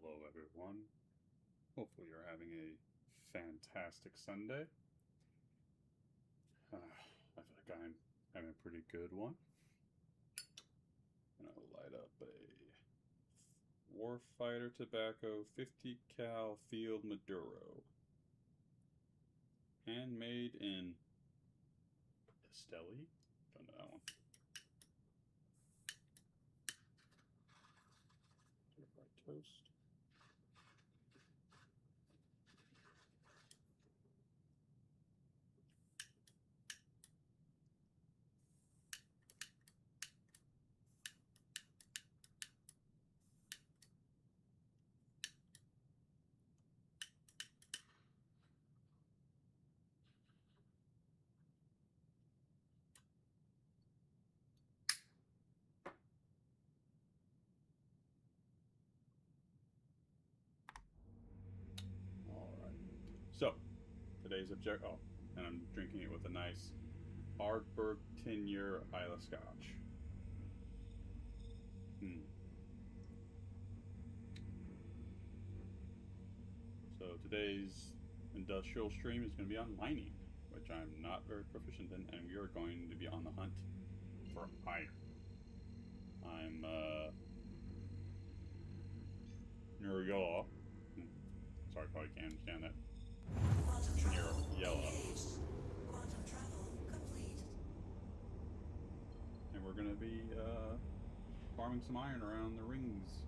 Hello, everyone. Hopefully, you're having a fantastic Sunday. I feel like I'm having a pretty good one. And I'll light up a Warfighter Tobacco 50 cal Field Maduro, handmade in Esteli. Don't know that one. Right toast. So, today's object. Oh, and I'm drinking it with a nice Ardbeg 10-year Isla Scotch. So today's industrial stream is going to be on mining, which I'm not very proficient in, and we are going to be on the hunt for iron. I'm near yellow. Sorry, probably can't understand that. Near yellow. Quantum travel complete. And we're going to be farming some iron around the rings.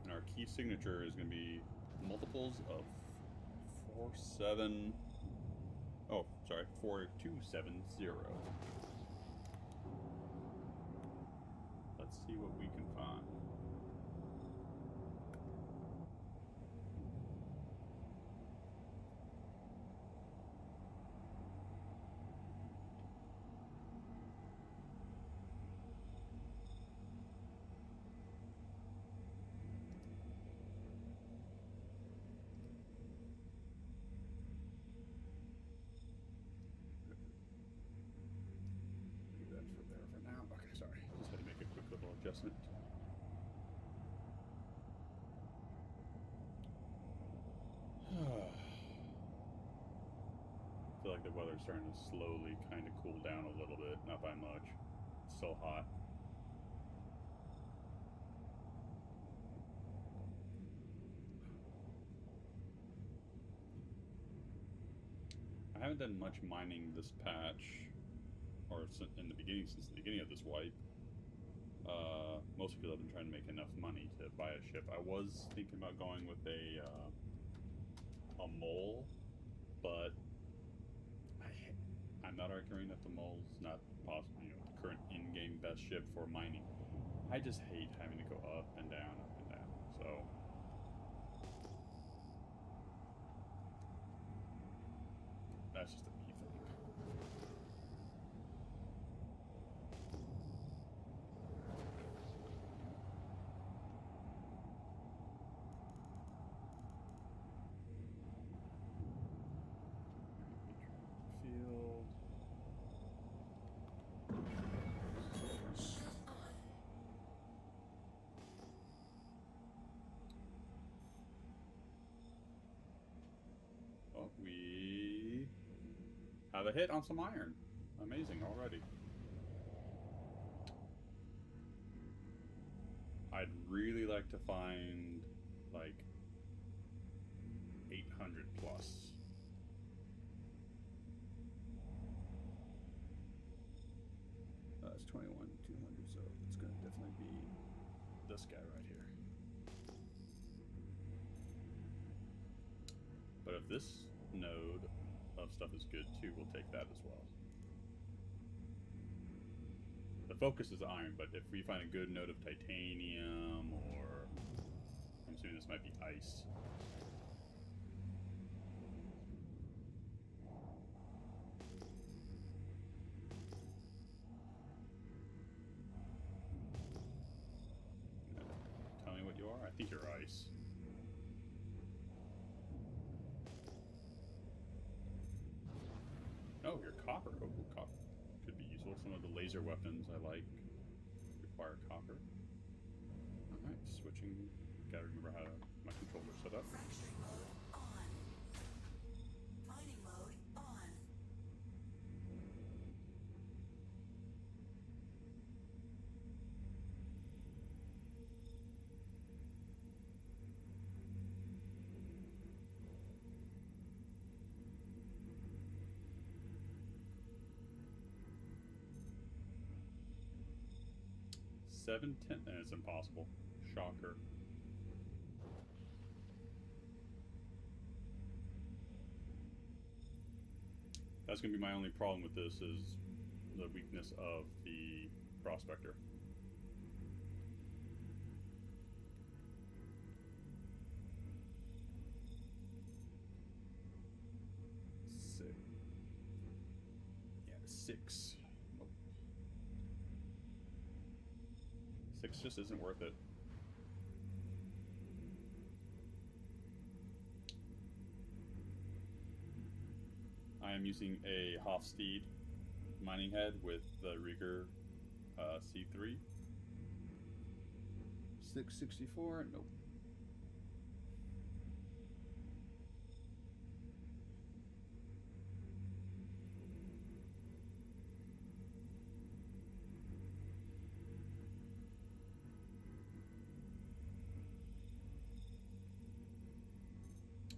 And our key signature is going to be multiples of 4270. Let's see what we can find. For now. Okay, sorry. Just had to make a quick little adjustment. I feel like the weather's starting to slowly kind of cool down a little bit, not by much. It's still hot. I haven't done much mining this patch, or in the beginning, since the beginning of this wipe. Mostly because I've been trying to make enough money to buy a ship. I was thinking about going with a mole, but I'm not arguing that the mole's not possible, the current in-game best ship for mining. I just hate having to go up and down, so... That's just a me thing. Field. Well, we have a hit on some iron. Amazing already. I'd really like to find like 800 plus. It's 21,200, so it's going to definitely be this guy right here. But if this node of stuff is good too, we'll take that as well. The focus is iron, but if we find a good node of titanium, or I'm assuming this might be ice. Tell me what you are. I think you're ice. Oh, you're copper. Oh, copper could be useful. Some of the laser weapons I like require copper. Alright, switching. Gotta remember how my controller's set up. Fracturing mode on. Mining mode on. Seven, 10, and it's impossible. Shocker. That's going to be my only problem with this is the weakness of the Prospector. Six. Yeah, 6. Nope. 6 just isn't worth it. I am using a Hofstede mining head with the Rieger C3. 664, nope.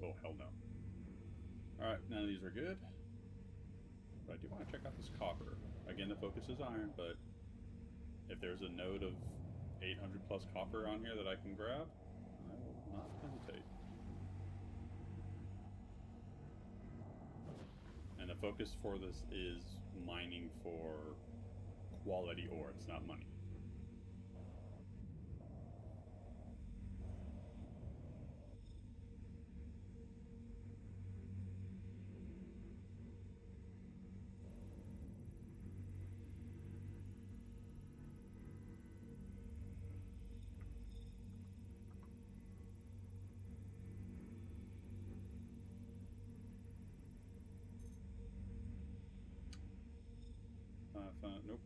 Oh, hell no. Alright, none of these are good. But I do want to check out this copper. Again, the focus is iron, but if there's a node of 800 plus copper on here that I can grab, I will not hesitate. And the focus for this is mining for quality ore, it's not money. Nope.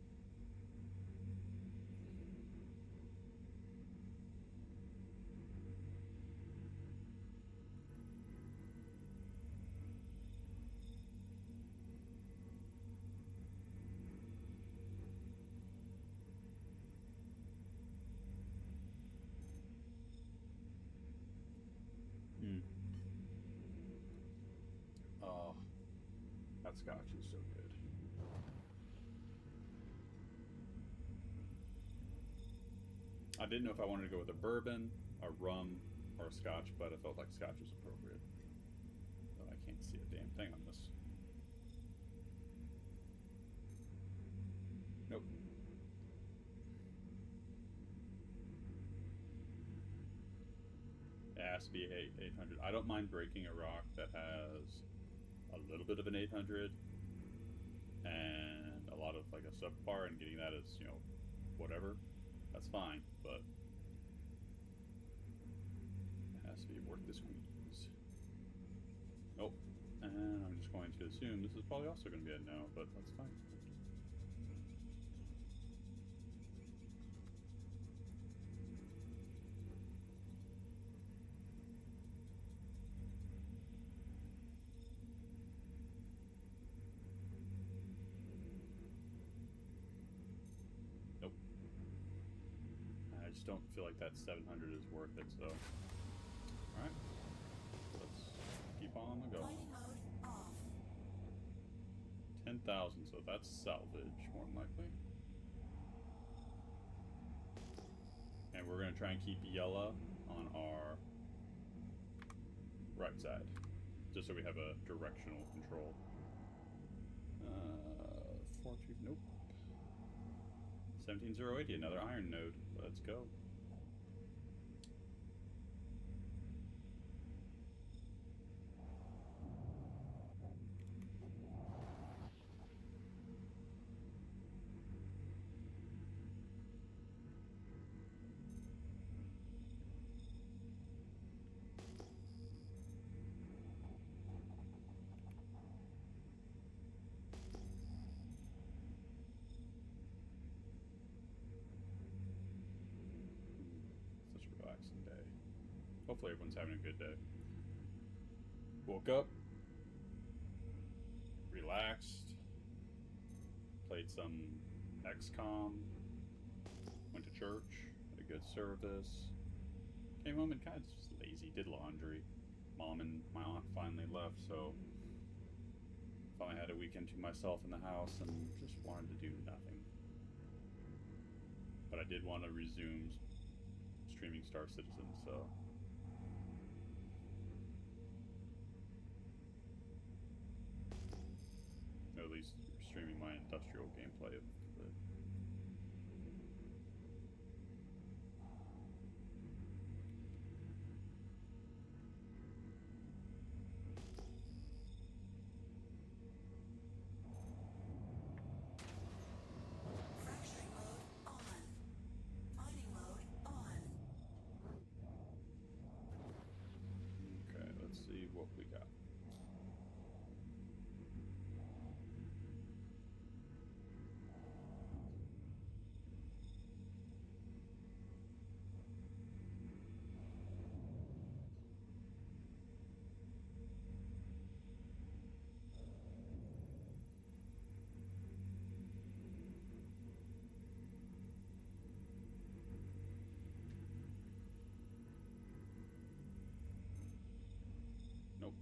Oh, that scotch is so good. I didn't know if I wanted to go with a bourbon, a rum, or a scotch, but I felt like scotch was appropriate. But I can't see a damn thing on this. Nope. It has to be 800. I don't mind breaking a rock that has a little bit of an 800 and a lot of like a subpar and getting that as, you know, whatever. That's fine, but it has to be worth the squeeze. Nope. And I'm just going to assume this is probably also going to be a no, but that's fine. I just don't feel like that 700 is worth it, so. Alright. Let's keep on the go. Mining mode off. 10,000, so that's salvage, more than likely. And we're going to try and keep yellow on our right side, just so we have a directional control. 42, nope. 17080, another iron node. Let's go. Hopefully everyone's having a good day. Woke up, relaxed, played some XCOM, went to church, had a good service, came home and kind of just lazy, did laundry. Mom and my aunt finally left, so finally had a weekend to myself in the house and just wanted to do nothing. But I did want to resume streaming Star Citizen, so or at least streaming my industrial gameplay of the. Fracturing mode on. Fighting mode on. Okay, let's see what we got. Nope.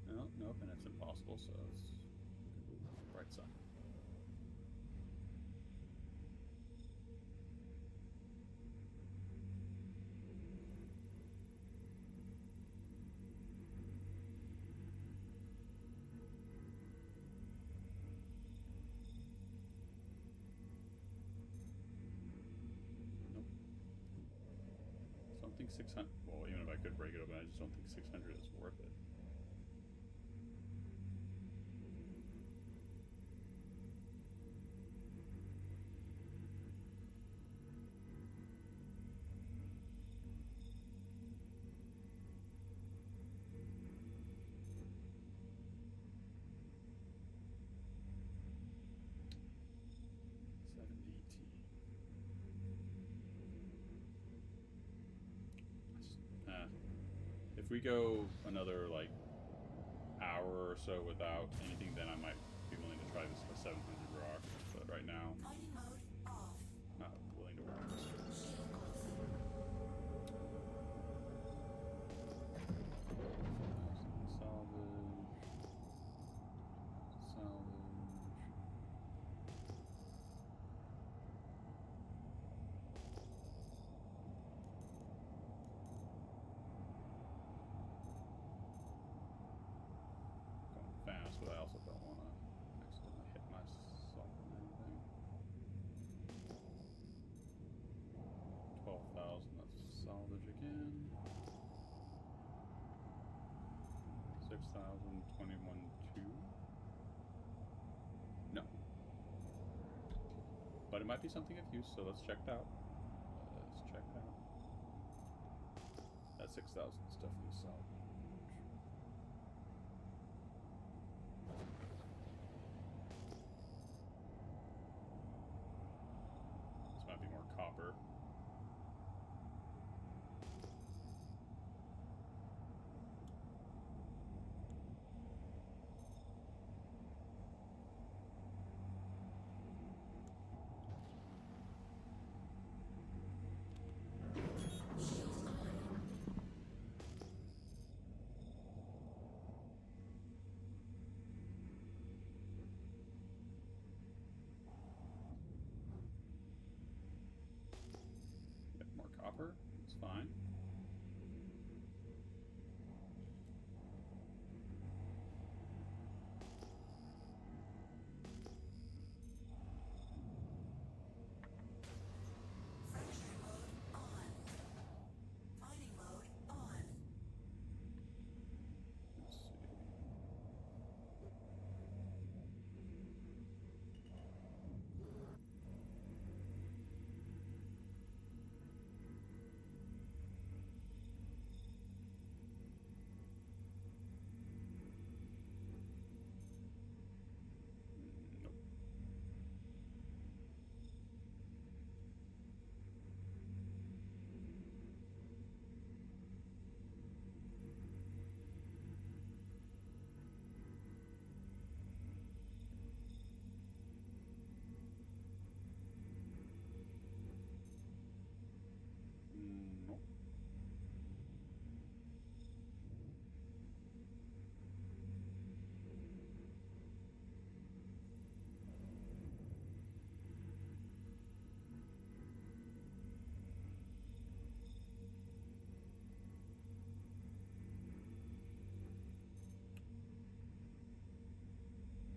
No, nope, and it's impossible, so it's bright side. Nope. I don't think 600. Well, even if I could break it open, I just don't think 600 is worth it. If we go another like hour or so without anything, then I might be willing to try this 700 rock. But right now, Fighting mode off. not willing to work this. Shield off. Salvage. Salvage. Going fast, but I also don't want to accidentally hit myself in anything. 12,000, that's salvage again. 6,000, 21, 2. No. But it might be something of use, so let's check it out. Let's check it out. That 6,000 is definitely salvage. This might be more copper. Shields on. Yep, more copper. It's fine. Fracturing mode on. Fighting mode on. Let's see.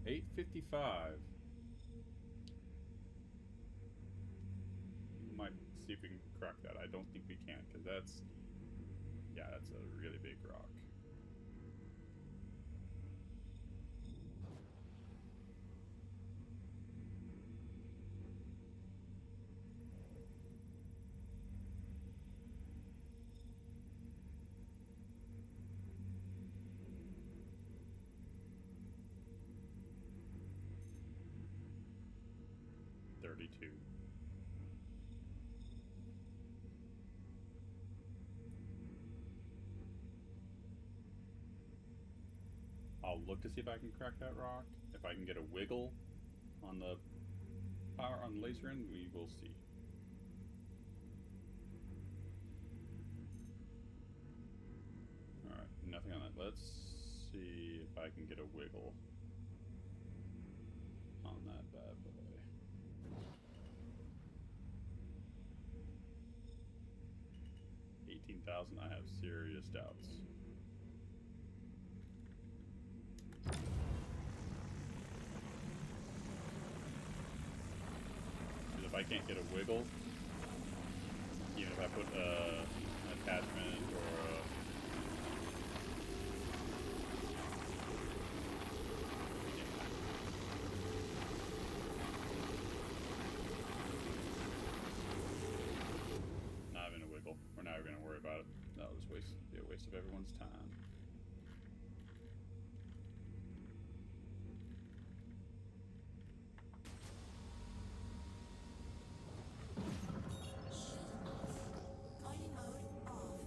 8:55. Might see if we can crack that. I don't think we can, because that's a really big rock. $32. I'll look to see if I can crack that rock. If I can get a wiggle on the power on the laser end, we will see. Alright, nothing on that. Let's see if I can get a wiggle on that bad boy. 18,000, I have serious doubts. Because if I can't get a wiggle, even if I put an attachment or a not even a wiggle, we're not even going to worry about it. That'll just be a waste of everyone's time. Mining mode off.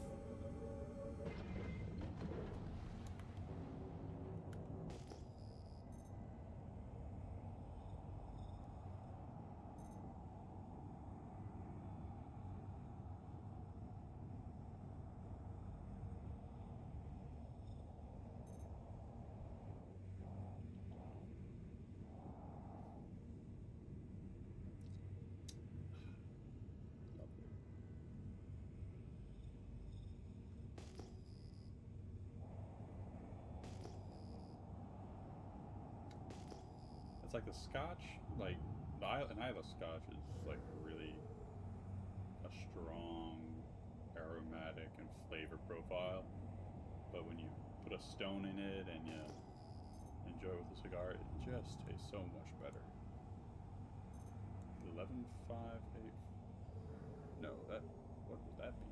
Lovely. It's like the Scotch, like an Isla Scotch is like really a strong aromatic and flavor profile, but when you put a stone in it and you enjoy it with a cigar, it just tastes so much better. 11.58. No, that, what would that be?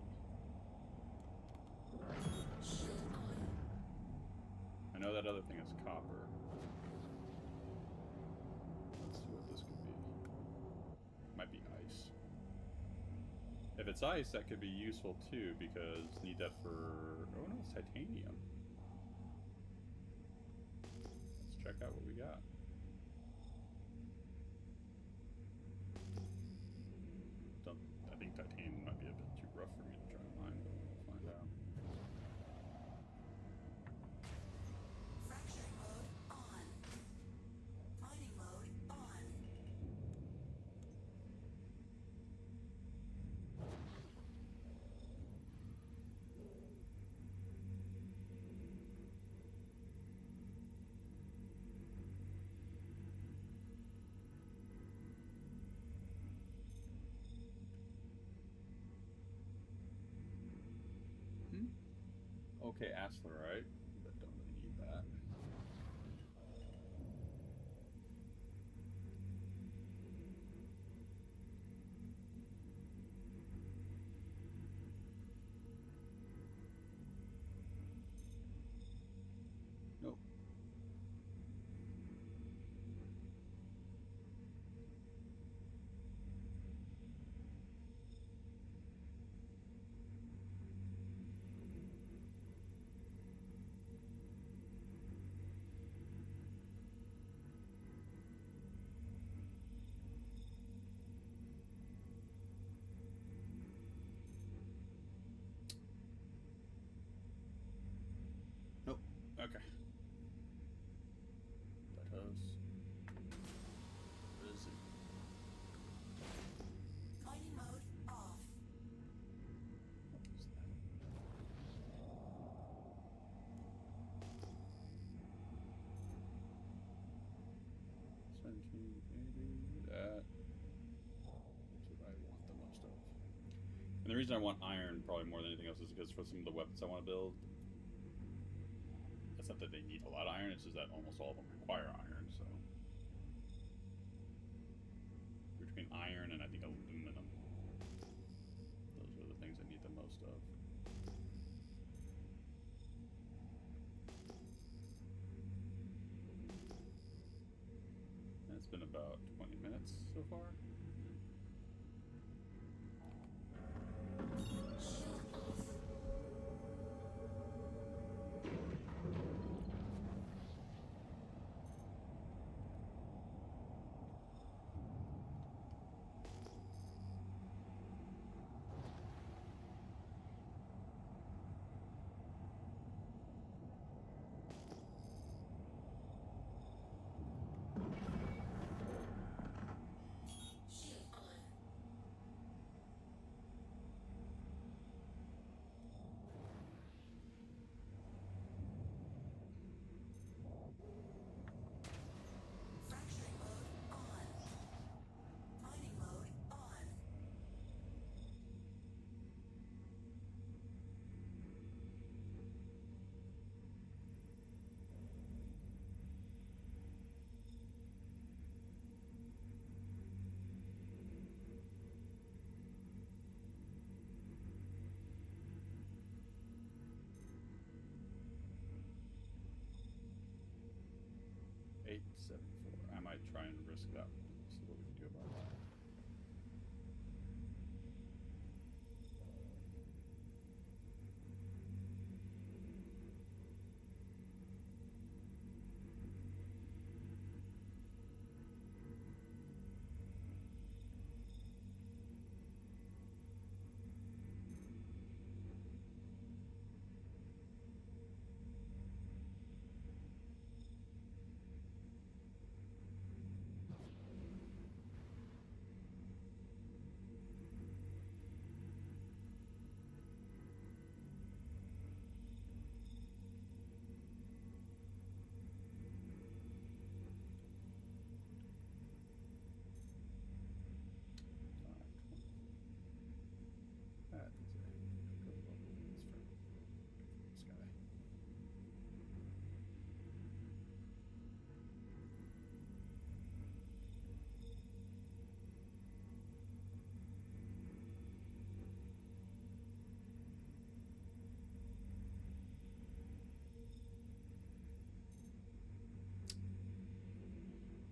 I know that other thing is copper. Let's see what this could be. Might be ice. If it's ice, that could be useful too, because need that for, oh no, it's titanium. Let's check out what we got. I think titanium might be a bit too rough for me to try and mine, but we'll find out. Fracturing mode on. Mining mode on. Okay, Aslerite, but don't really need that. Nope. reason I want iron probably more than anything else is because for some of the weapons I want to build, it's not that they need a lot of iron, it's just that almost all of them require iron, so. Between iron and I think aluminum, those are the things I need the most of. And it's been about 20 minutes so far. Fracturing mode on. Mining mode on. 874. I might try and risk that. See what we can do about that.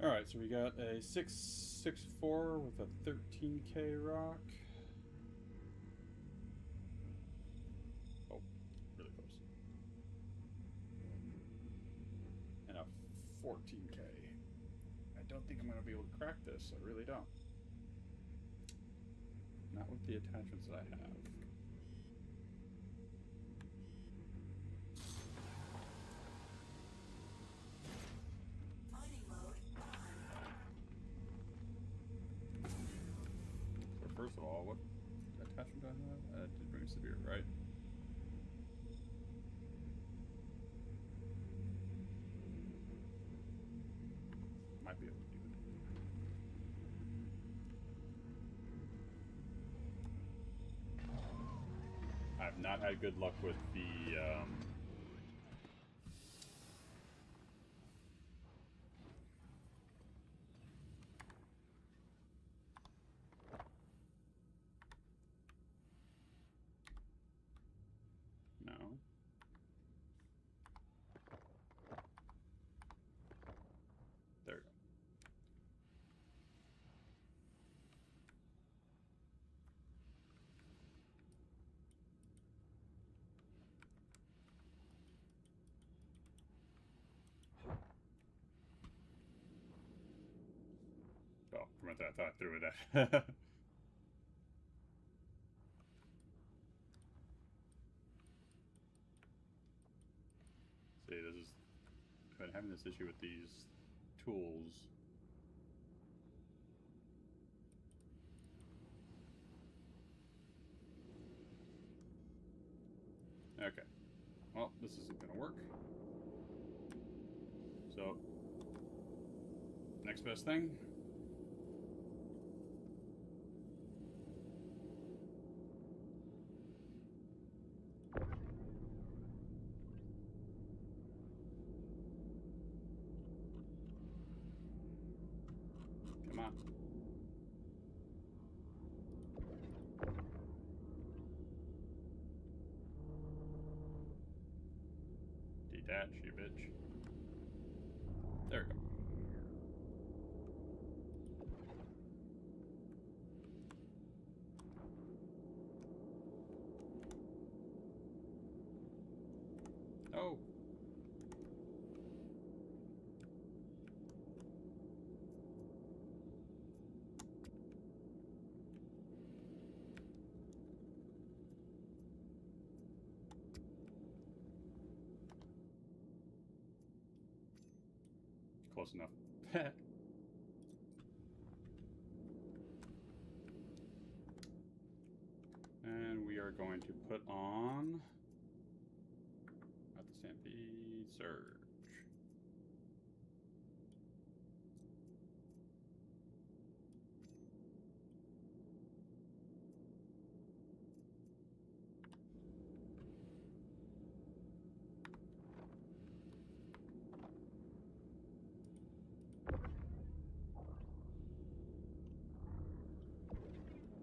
Alright, so we got a 664 with a 13k rock. Oh, really close. And a 14k. I don't think I'm going to be able to crack this. I really don't. Not with the attachments that I have. First of all, what attachment do I have? I did bring severe, right? Might be able to do it. I've not had good luck with the no. There we go. Oh, from what I thought I threw it at. See, this is I've been having this issue with these tools. Okay. Well, this isn't gonna work. So, next best thing. Detach, you bitch. There we go. Oh. Close enough. And we are going to put on at the Stampede Surge.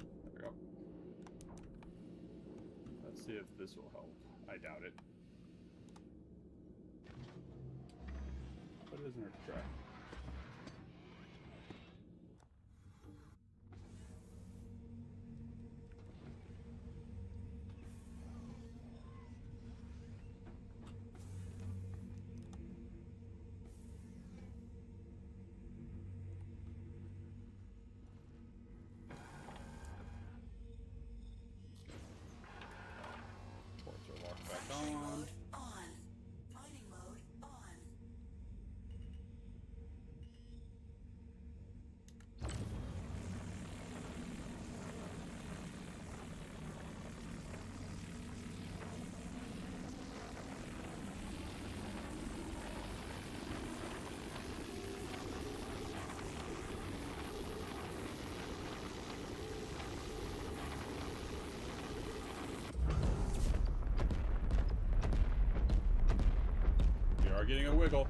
There we go. Let's see if this will help. I doubt it. But it doesn't hurt to try. Ports are locked back Fighting on. mode on. Fighting mode on. We are getting a wiggle.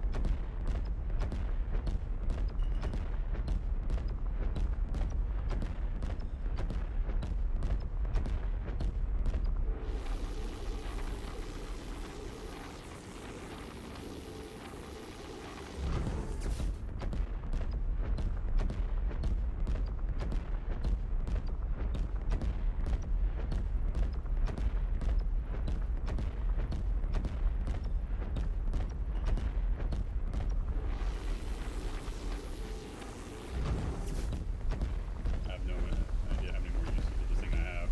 I have no idea how many more uses of this thing I have.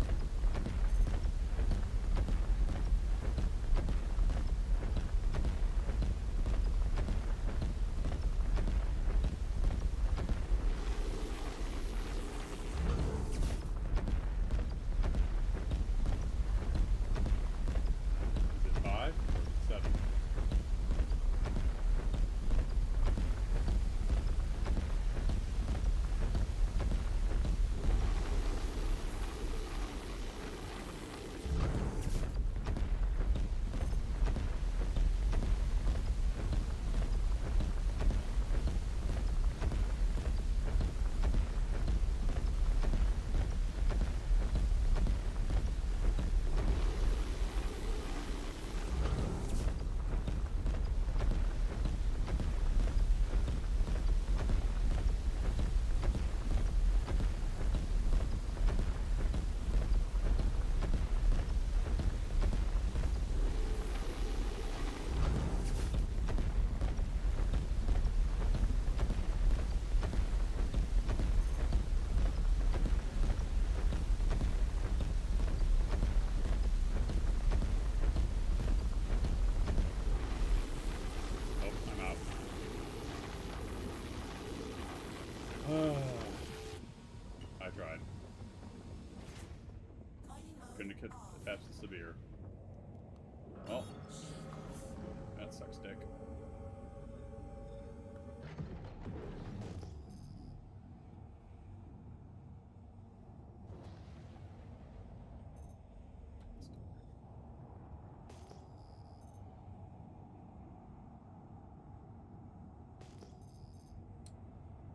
Is it 5 or 7? Oh, I'm out. I tried. Fighting mode Couldn't have off. attached the severe. Well, that sucks dick.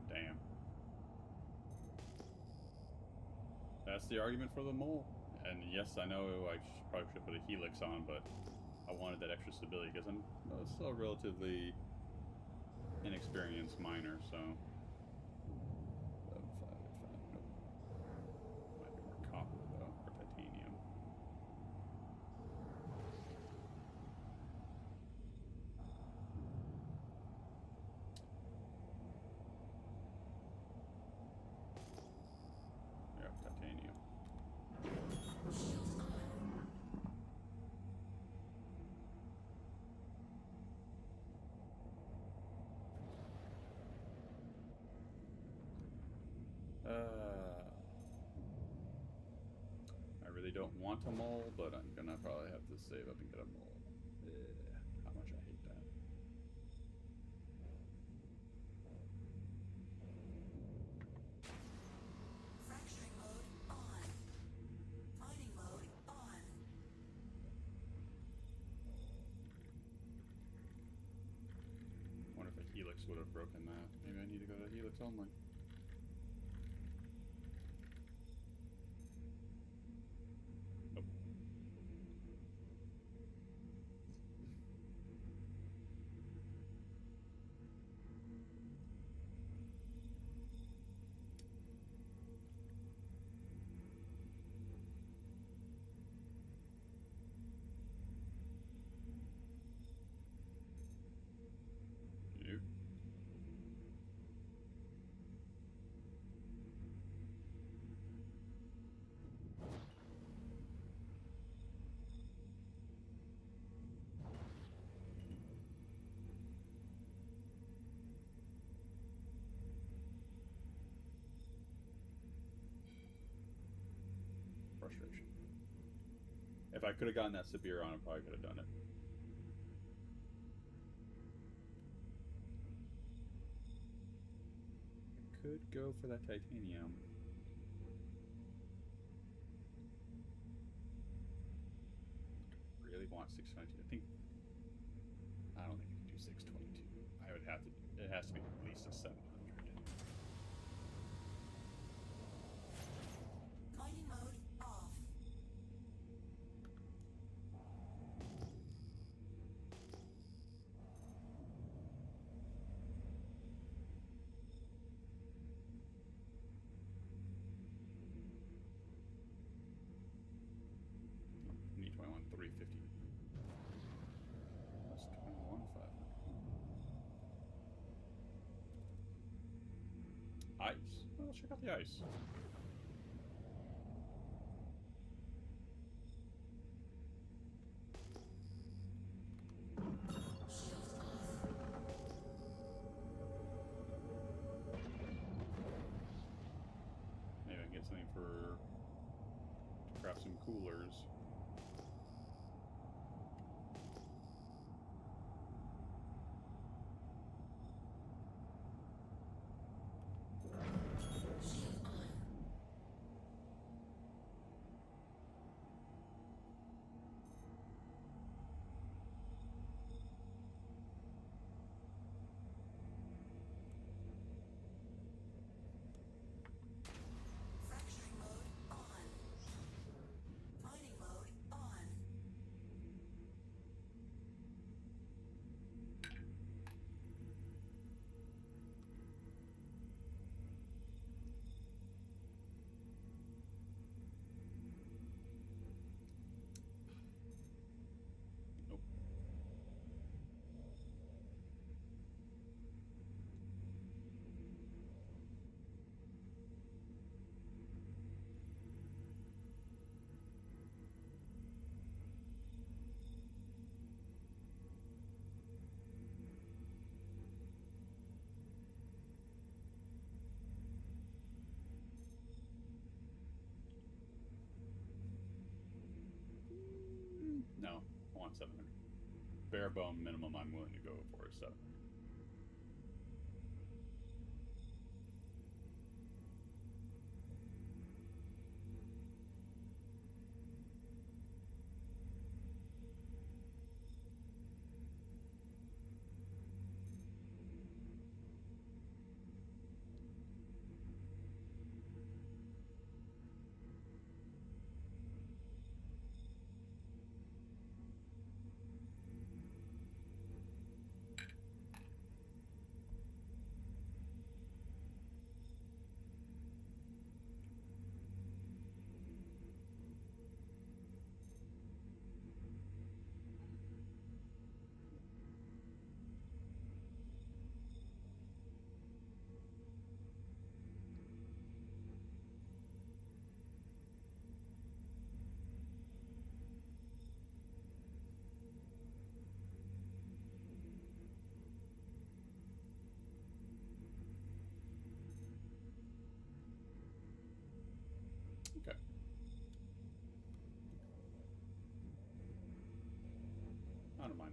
Damn. That's the argument for the mole. And yes, I know I probably should put a helix on, but I wanted that extra stability because I'm still a relatively inexperienced miner, so. Nope. Might be more copper though, or titanium. Yep, titanium. Shields on. I really don't want a mole, but I'm gonna probably have to save up and get a mole. How much I hate that. Fracturing mode on. Mining mode on. I wonder if a helix would have broken that. Maybe I need to go to helix only. Nope. Nope. Frustration. If I could have gotten that Sabir on, I probably could have done it. I could go for that titanium. Really want 622. I don't think I can do 622. I would have to. It has to be at least a 700. Mining mode off. Need 21, 350. That's 21, 500. Ice. Well, let's check out the ice. Shields off. Maybe I can get something for to craft some coolers. Shield on. Fracturing mode on. Mining mode on. Nope. No, I want 700. Bare bone minimum I'm willing to go for is 700.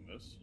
this.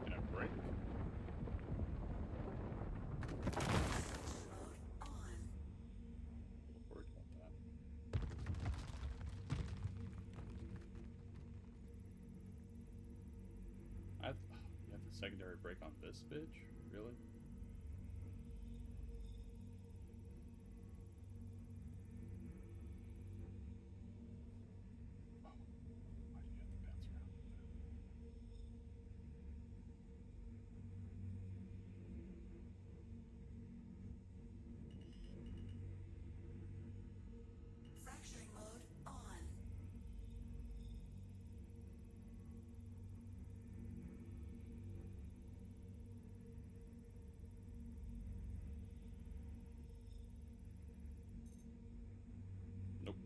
Can I brake? On. Worried about that. You have the secondary brake on this bitch? Really? Oh, why do you have to bounce around like that? Fracturing mode on. Nope.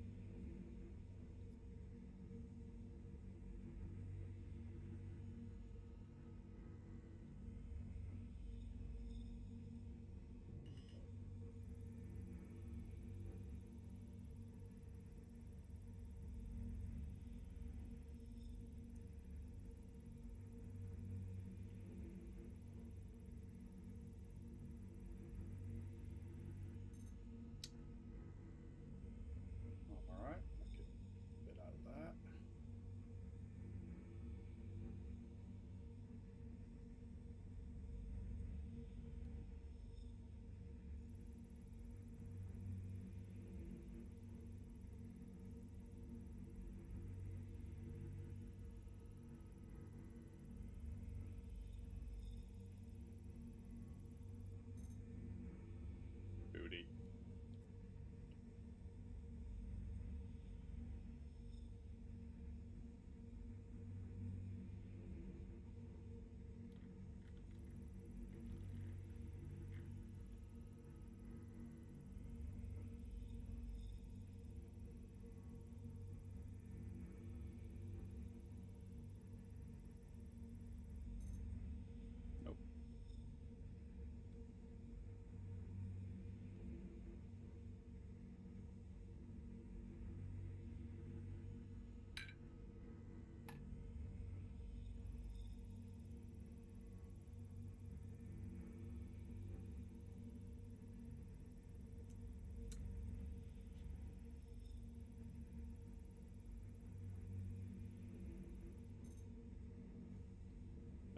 Alright, I get a bit out of that. Booty. Nope.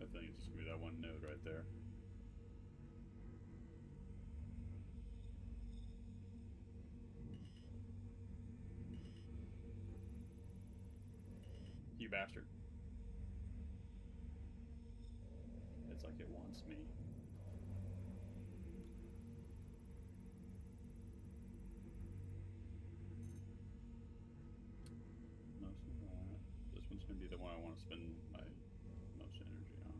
I think it's just gonna be that one node right there. You bastard. It's like it wants me. Most of that. This one's gonna be the one I want to spend my most energy on.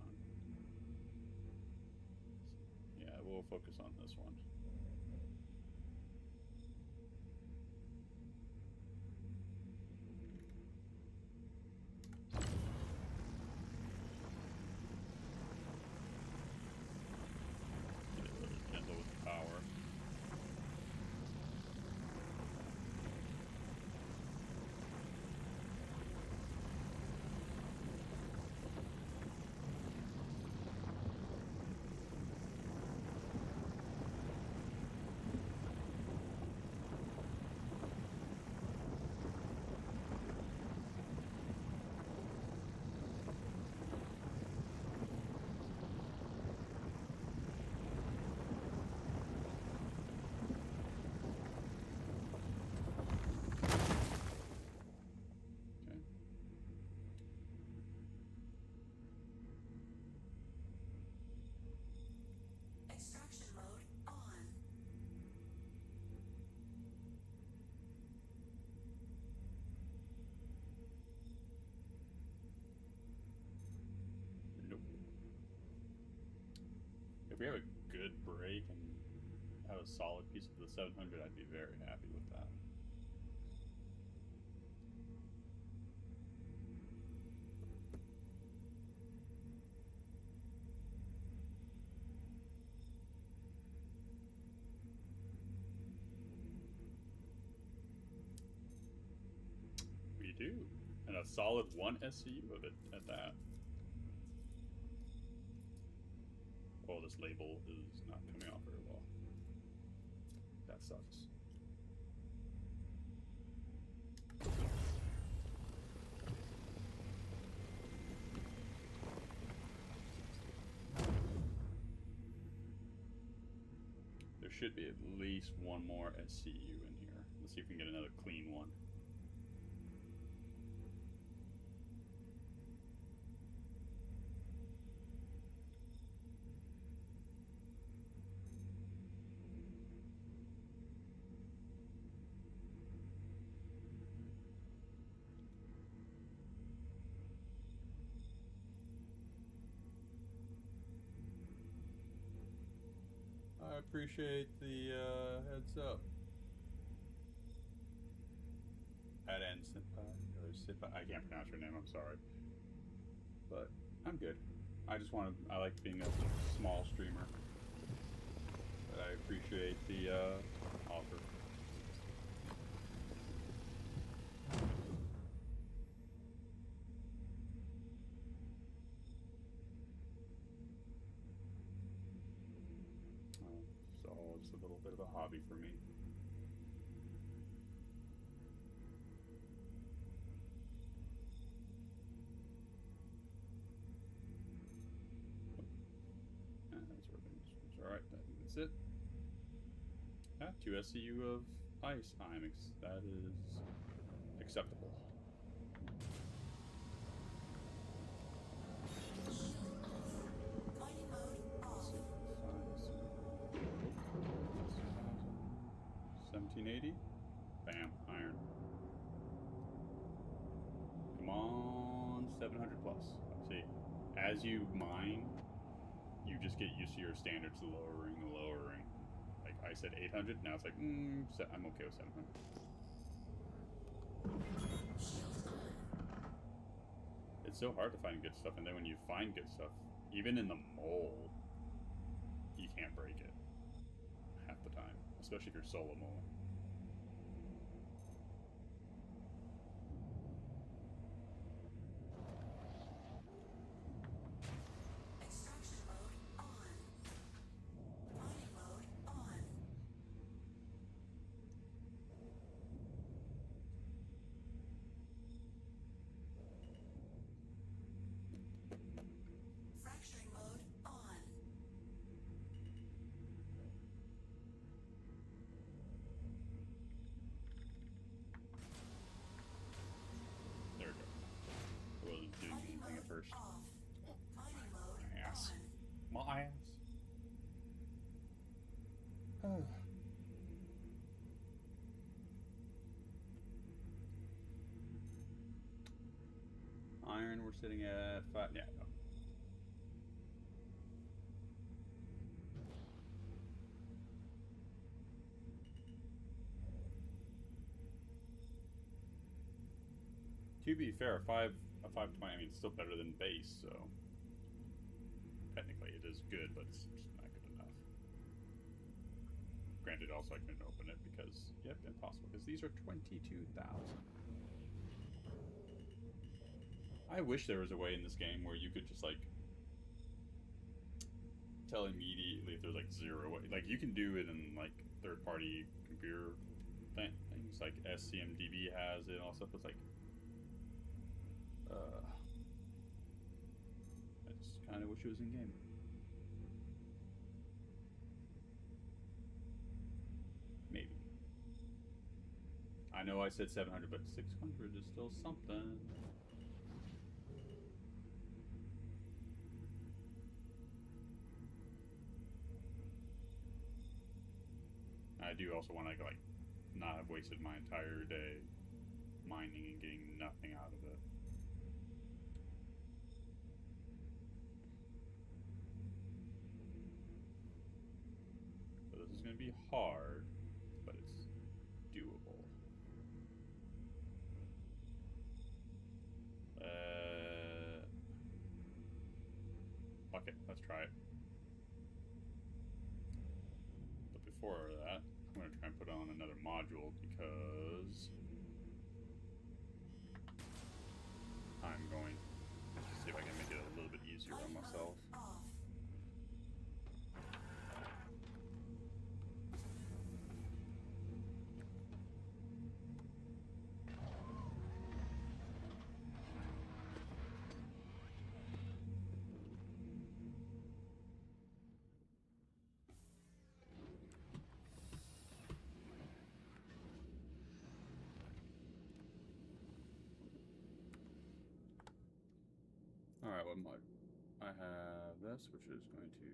Yeah, we'll focus on this one. Get a little gentle with the power. we have a good break and have a solid piece of the 700, I'd be very happy with that. We do. And a solid 1 SCU of it at that. Oh, this label is not coming off very well. That sucks. There should be at least one more SCU in here. Let's see if we can get another clean one. I appreciate the heads up. Aden Senpai, I can't pronounce your name, I'm sorry. But I'm good. I like being a small streamer. But I appreciate the offer. So it's a little bit of a hobby for me. That's alright, that's it. 2 SCU of ice. That is acceptable. Mining mode off. 1780. Bam, iron. Come on, 700 plus. See, as you mine, you just get used to your standards lowering. Like I said 800, now it's like, I'm okay with 700. It's so hard to find good stuff, and then when you find good stuff, even in the mole, you can't break it half the time, especially if you're solo mole. Extraction mode on. Mining mode on. Fracturing mode on. There we go. It wasn't doing Mining anything at mode first. off. Mining mode My ass. on. My ass. Iron, we're sitting at 5. Yeah, no. To be fair, a 520, I mean, it's still better than base, so technically it is good, but it's just not good enough. Granted, also I couldn't open it because, yep, impossible, because these are 22,000. I wish there was a way in this game where you could just, like, tell immediately if there's, like, zero. Like, you can do it in, like, third-party computer things, like SCMDB has it and all stuff. It's like, I just kind of wish it was in game. Maybe. I know I said 700, but 600 is still something. I do also want to, like, not have wasted my entire day mining and getting nothing out of it. It's going to be hard, but it's doable. Okay, let's try it. But before that, I'm going to try and put on another module because I'm going to see if I can make it a little bit easier on myself. Off. Alright, what mod? I have this, which is going to...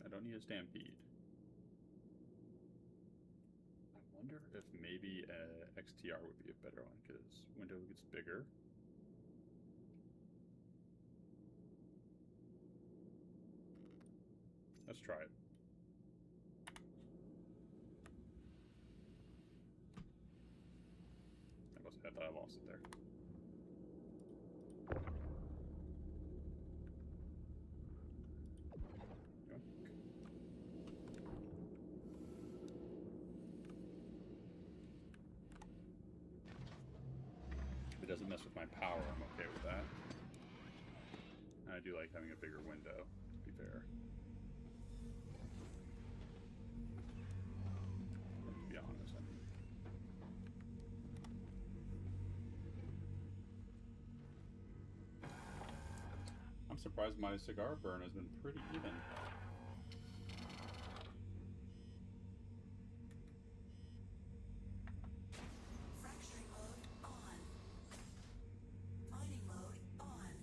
I don't need a stampede. I wonder if maybe XTR would be a better one, because window gets bigger. Let's try it. I thought I lost it there. If it doesn't mess with my power, I'm okay with that. And I do like having a bigger window, to be fair. Or to be honest, I mean. I'm surprised my cigar burn has been pretty even. Fracturing mode on. Mining mode on.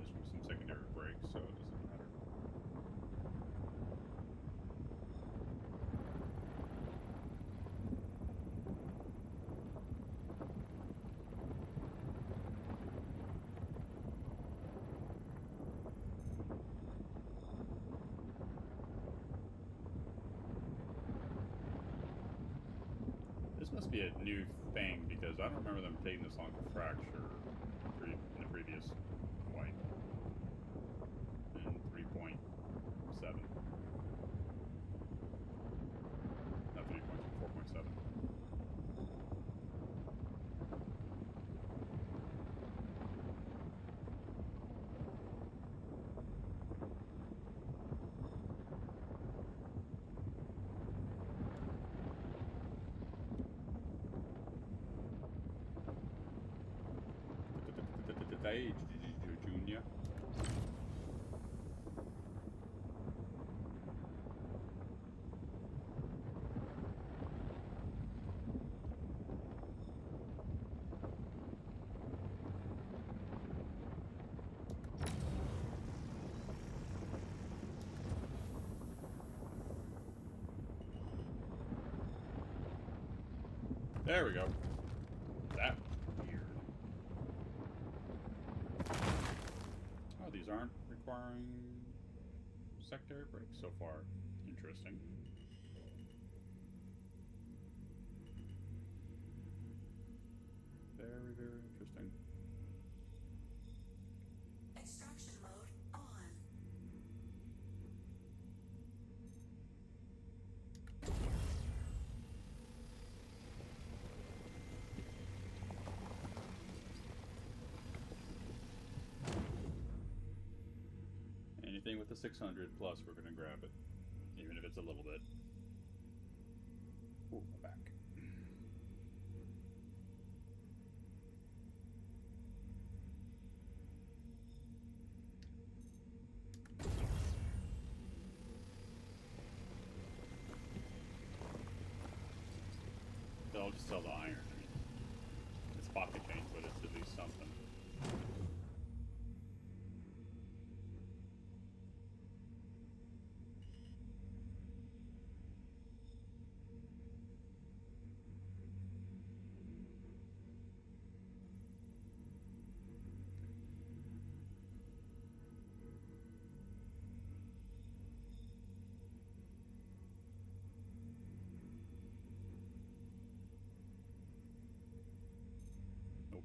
damage from some secondary breaks, so it doesn't matter. This must be a new thing because I don't remember them taking this long to fracture in the previous wipe in 3.7. Not 3 points, 4.7. Hey, Junior. There we go. That was weird. Oh, these aren't requiring secondary breaks so far. Interesting. Very, very interesting. Extraction mode on. Anything with the 600 plus, we're gonna grab it, even if it's a little bit. Ooh, my back. They'll just sell the iron. I mean, it's pocket change, but it's at least something. Nope.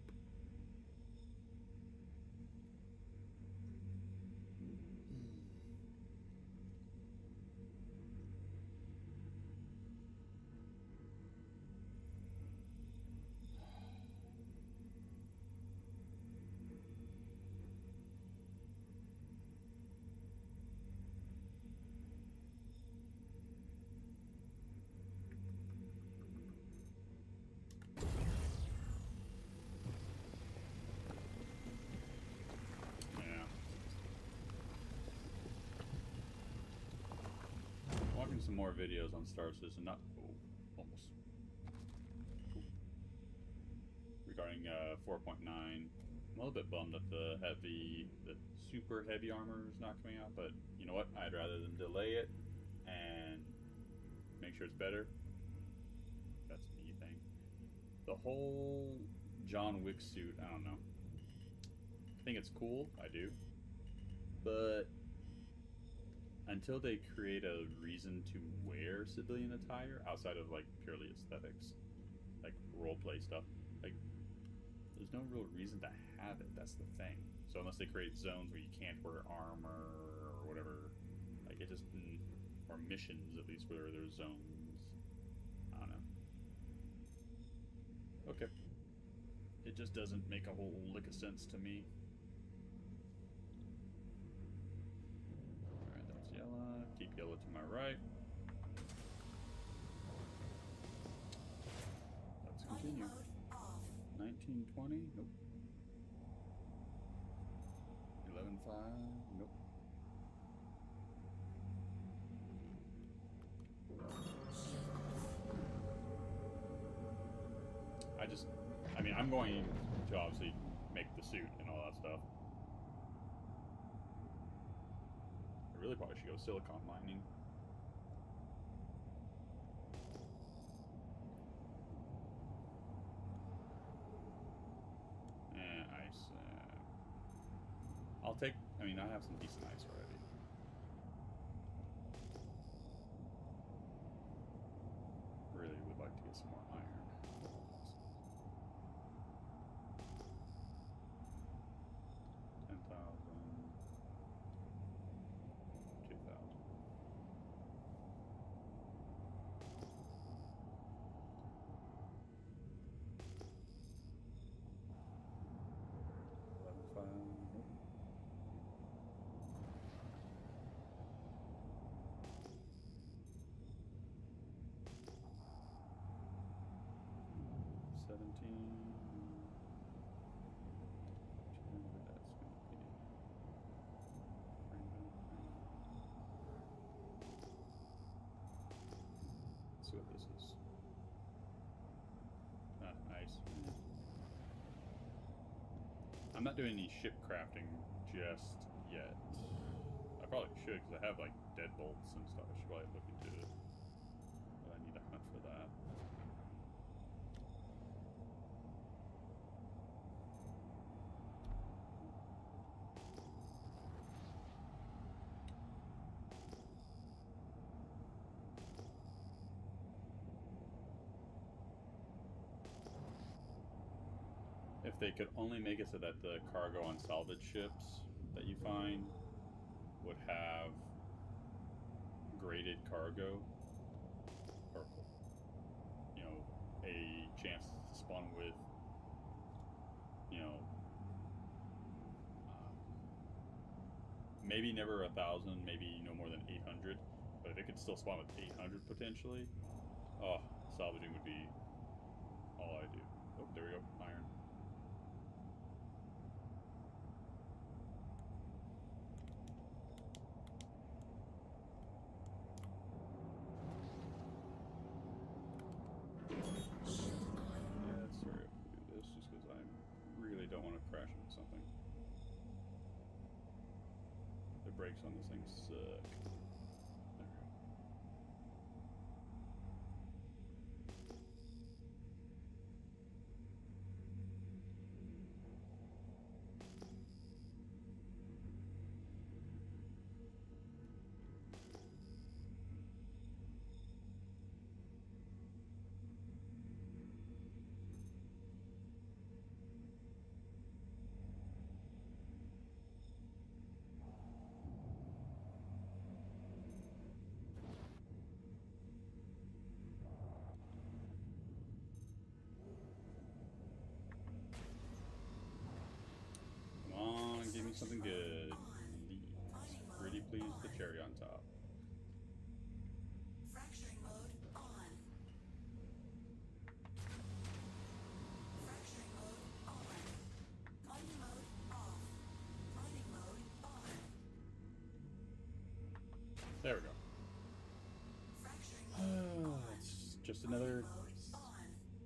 Yeah. Watching some more videos on Star Citizen, not almost regarding 4.9. I'm a little bit bummed that the super heavy armor is not coming out, but you know what? I'd rather them delay it and make sure it's better. That's a me thing. The whole John Wick suit, I don't know. I think it's cool, I do. But until they create a reason to wear civilian attire outside of like purely aesthetics, like roleplay stuff, like there's no real reason to have it. That's the thing. So unless they create zones where you can't wear armor or whatever, like it just or missions at least where there's zones. I don't know. Okay. It just doesn't make a whole lick of sense to me. Alright, that's yellow. Keep yellow to my right. Let's continue. 1920? Nope. 11.5? Nope. I mean, I'm going to obviously make the suit and all that stuff. really probably should go silicon mining. Ice. I'll take. I mean, I have some decent ice already. Really would like to get some more iron. 10,000. 2,000. Let's see what this is. Nice. I'm not doing any ship crafting just yet. I probably should because I have like deadbolts and stuff. I should probably look into it. But I need to hunt for that. If they could only make it so that the cargo on salvage ships that you find would have graded cargo, or you know, a chance to spawn with, you know, maybe never 1,000, maybe no more than 800, but if it could still spawn with 800 potentially, oh, salvaging would be all I do. Oh, there we go, iron. Brakes on this thing suck. Something good. Pretty please, the cherry on top. Fracturing mode on. Fracturing mode on. Mining mode off. Mining mode on. There we go. Fracturing mode it's just another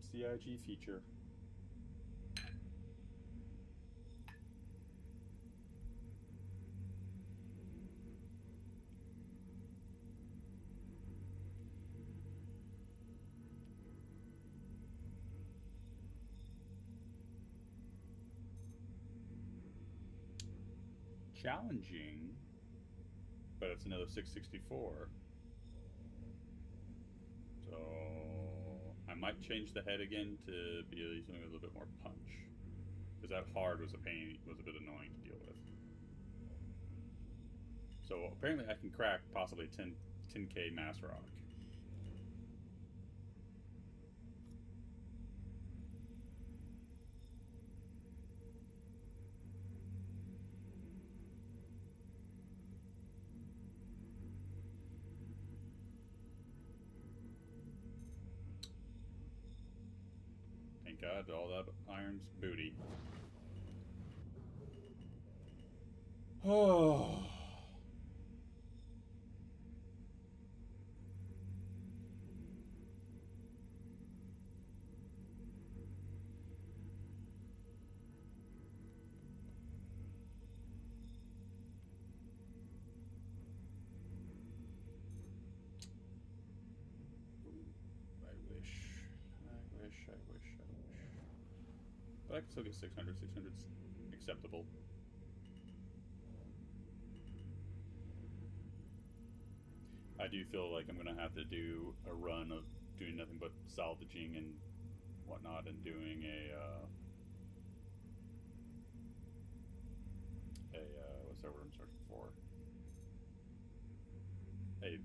CIG feature. Challenging, but it's another 664. So I might change the head again to be something with a little bit more punch, because that hard was a pain, was a bit annoying to deal with. So apparently I can crack possibly 10K mass rock. Thank God, all that iron's booty. Oh. wish. But I can still get 600. 600's acceptable. I do feel like I'm going to have to do a run of doing nothing but salvaging and whatnot and doing what's that word I'm searching for? A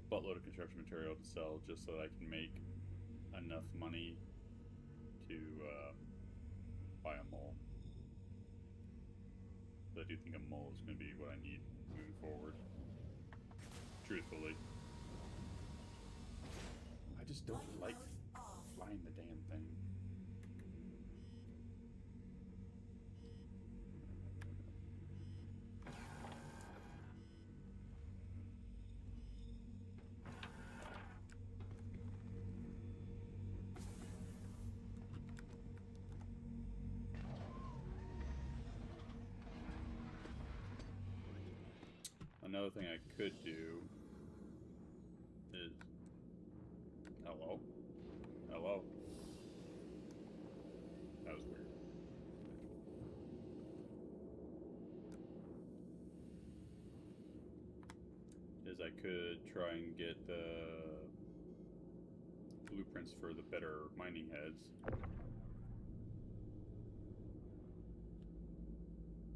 buttload of construction material to sell just so that I can make enough money to buy a mole. But I do think a mole is going to be what I need moving forward. Truthfully. I just don't like flying the damn thing. Another thing I could do is... Hello? Hello? That was weird. Is I could try and get the blueprints for the better mining heads.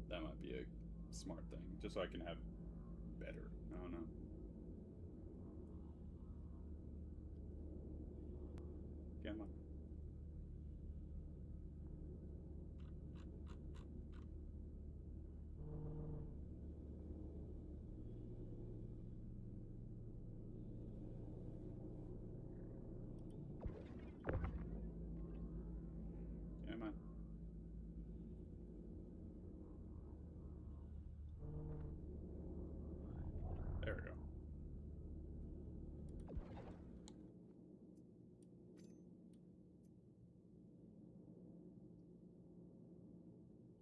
That might be a smart thing, just so I can have better. I don't know. Come on. Come on. There we go.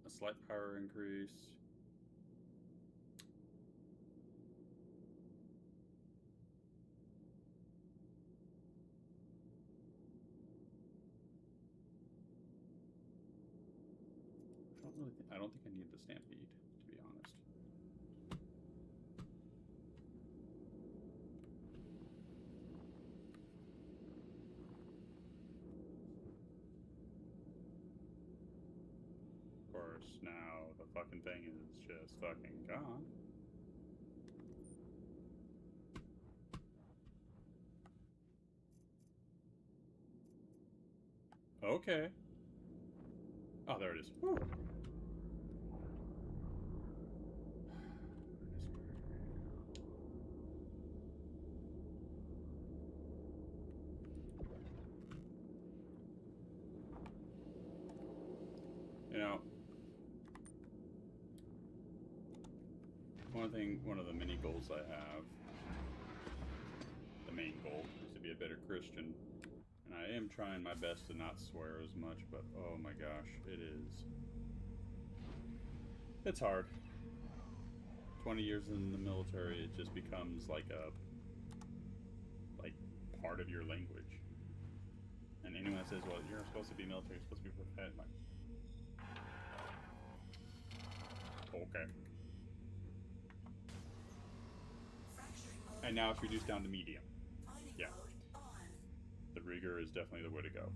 A slight power increase. I don't think I need the stampede, to be honest. Of course, now the fucking thing is just fucking gone. Okay. Oh, there it is. Woo. You know, one of the many goals I have, the main goal, is to be a better Christian. And I am trying my best to not swear as much, but oh my gosh, it's hard. 20 years in the military, it just becomes like part of your language. And anyone that says, well, you're supposed to be military, you're supposed to be prepared, like, okay. And now it's reduced down to medium. Yeah. The rigor is definitely the way to go.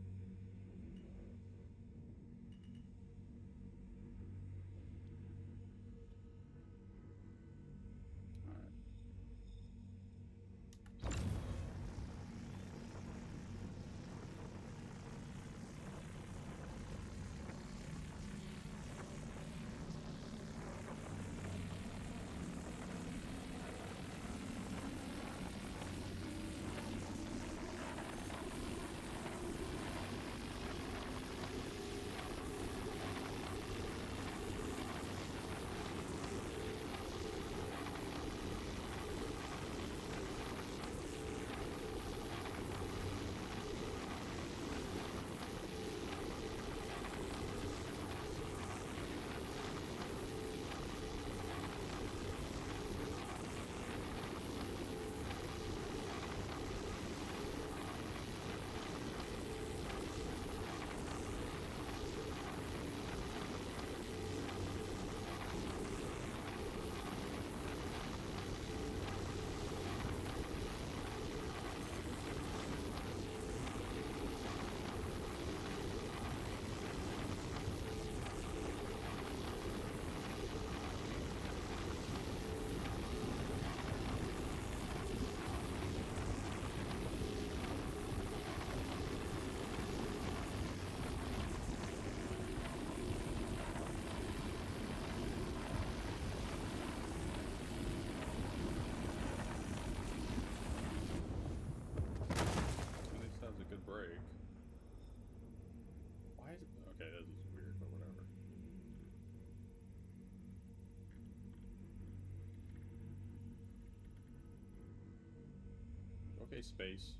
say space?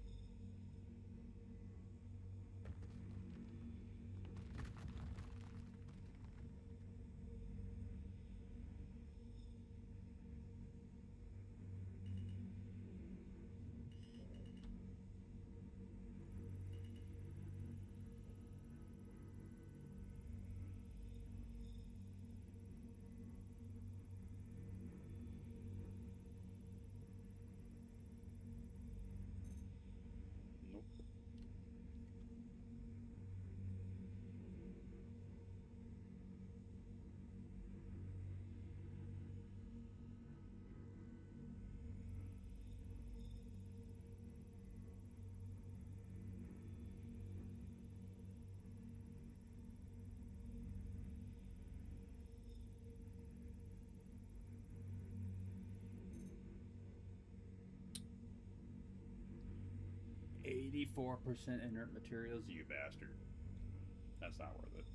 Nope. %84 inert materials, you bastard. That's not worth it.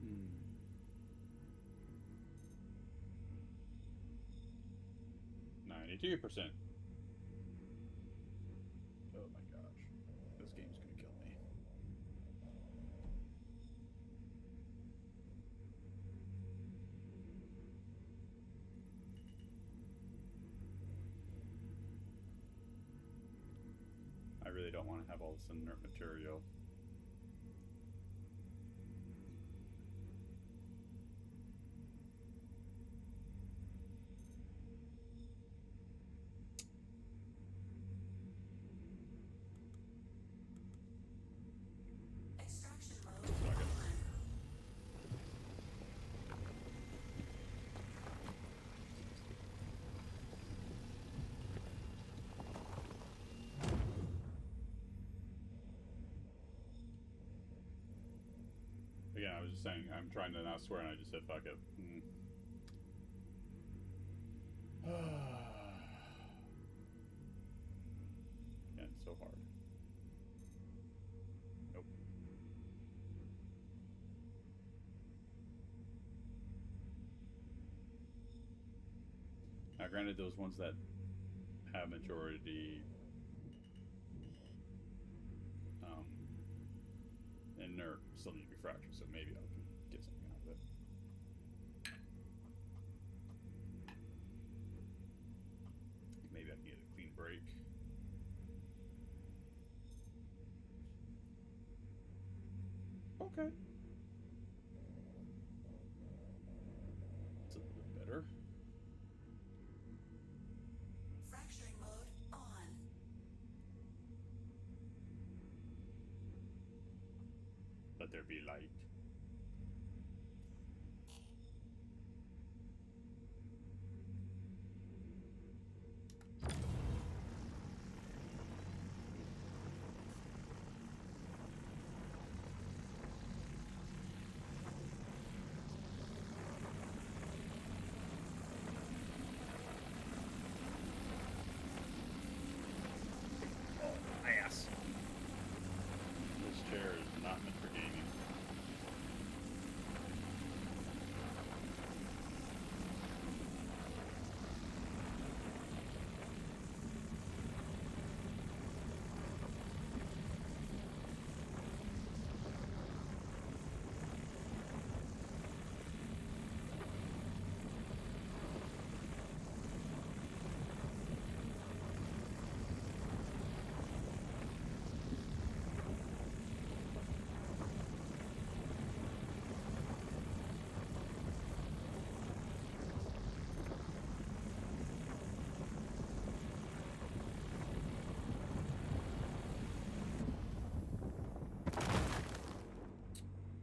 Hmm. 92%. Oh my gosh. This game's gonna kill me. I really don't want to have all this inert material. Extraction mode Suck it. on. Again, I was just saying, I'm trying to not swear and I just said fuck it. Yeah, it's so hard. Nope. Now, granted, those ones that have majority inert still need to be fractured, so maybe I can get something out of it. Maybe I can get a clean break. Okay. It's a little bit better. Fracturing mode on. Let there be light. Oh, ass. This chair is not meant for gaming.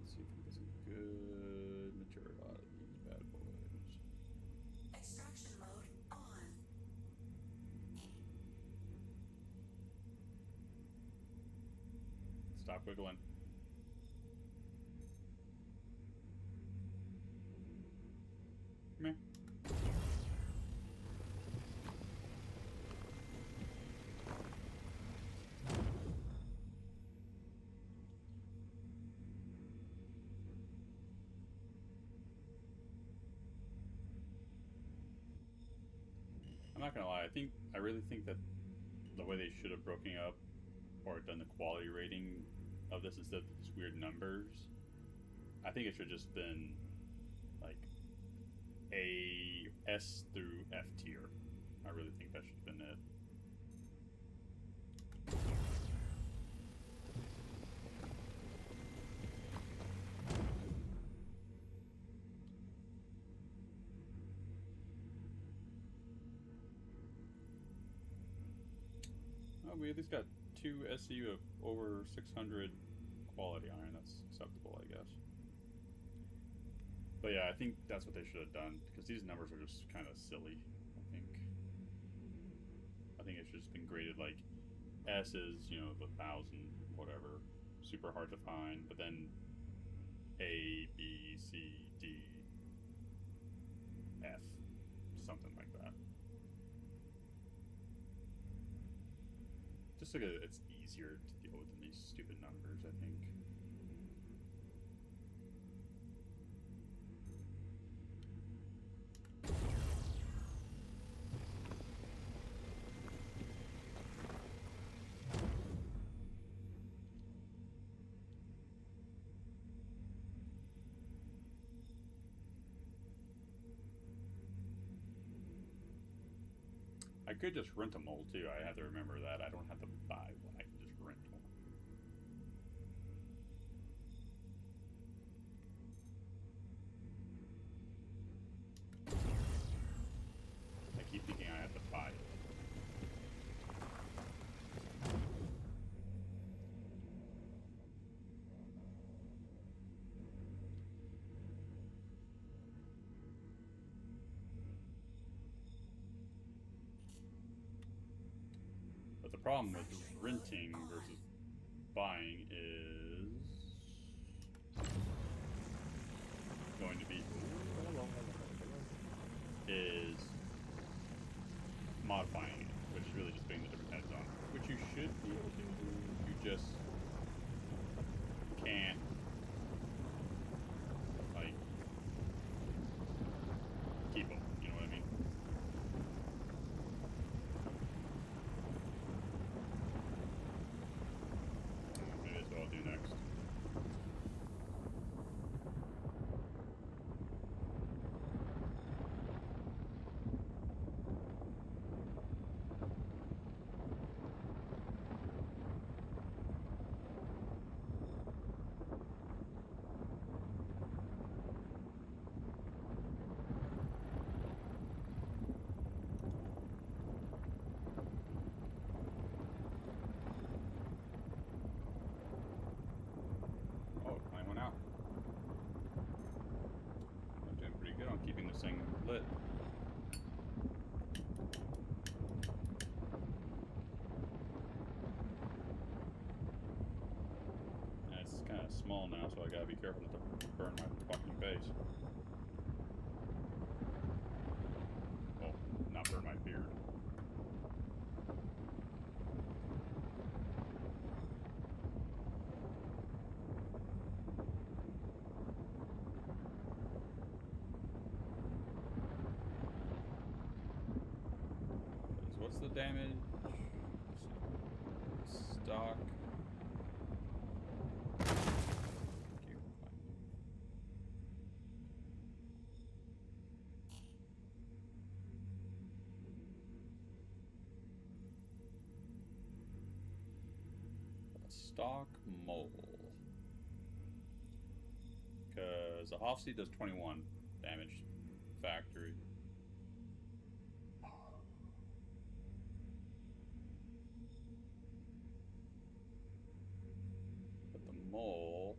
Let's see if we can get some good material out of these bad boys. Extraction mode on. Stop wiggling. Come here. not gonna lie. I really think that the way they should have broken up or done the quality rating of this instead of these weird numbers, I think it should have just been like a S through F tier. I really think that should have been it. Oh, we at least got 2 SCU of over 600 quality iron. That's acceptable, I guess. But yeah, I think that's what they should have done, because these numbers are just kind of silly, I think it should have just been graded like S is, you know, the 1,000, whatever. Super hard to find, but then A, B, C, D, F. Something like that. Just so that it's easier to deal with than these stupid numbers, I think. I could just rent a mold too. I have to remember that. I don't have to buy one. I can just rent one. I keep thinking I have to buy it. But the problem with renting versus buying is going to be modifying it, which is really just putting the different heads on, which you should be able to do. You just can't like keep them. You know what I mean? Maybe that's what I'll do next. Keeping this thing lit. And it's kind of small now, so I gotta be careful not to burn my fucking face. Well, not burn my beard. What's the damage? Stock. Stock mole. Because a Hofsey does 21 damage factory. Mole.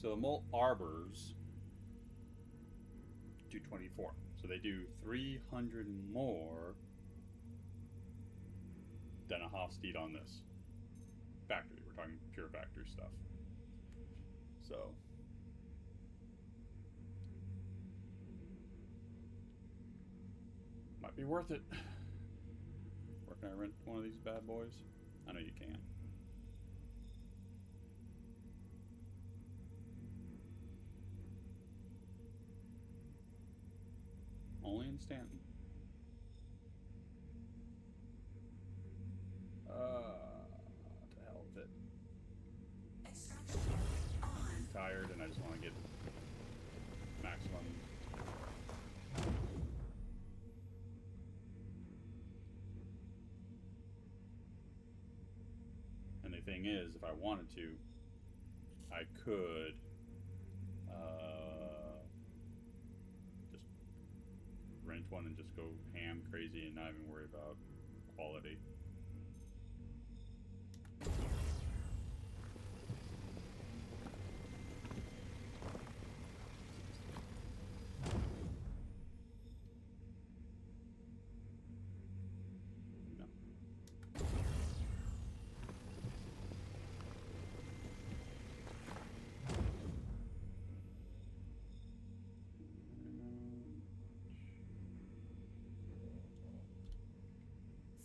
So the mole arbors do 24. So they do 300 more than a Hofstede on this. Factory. We're talking pure factory stuff. So might be worth it. Where can I rent one of these bad boys? I know you can. Only in Stanton. I just want to get maximum. And the thing is, if I wanted to, I could just rent one and just go ham crazy and not even worry about quality.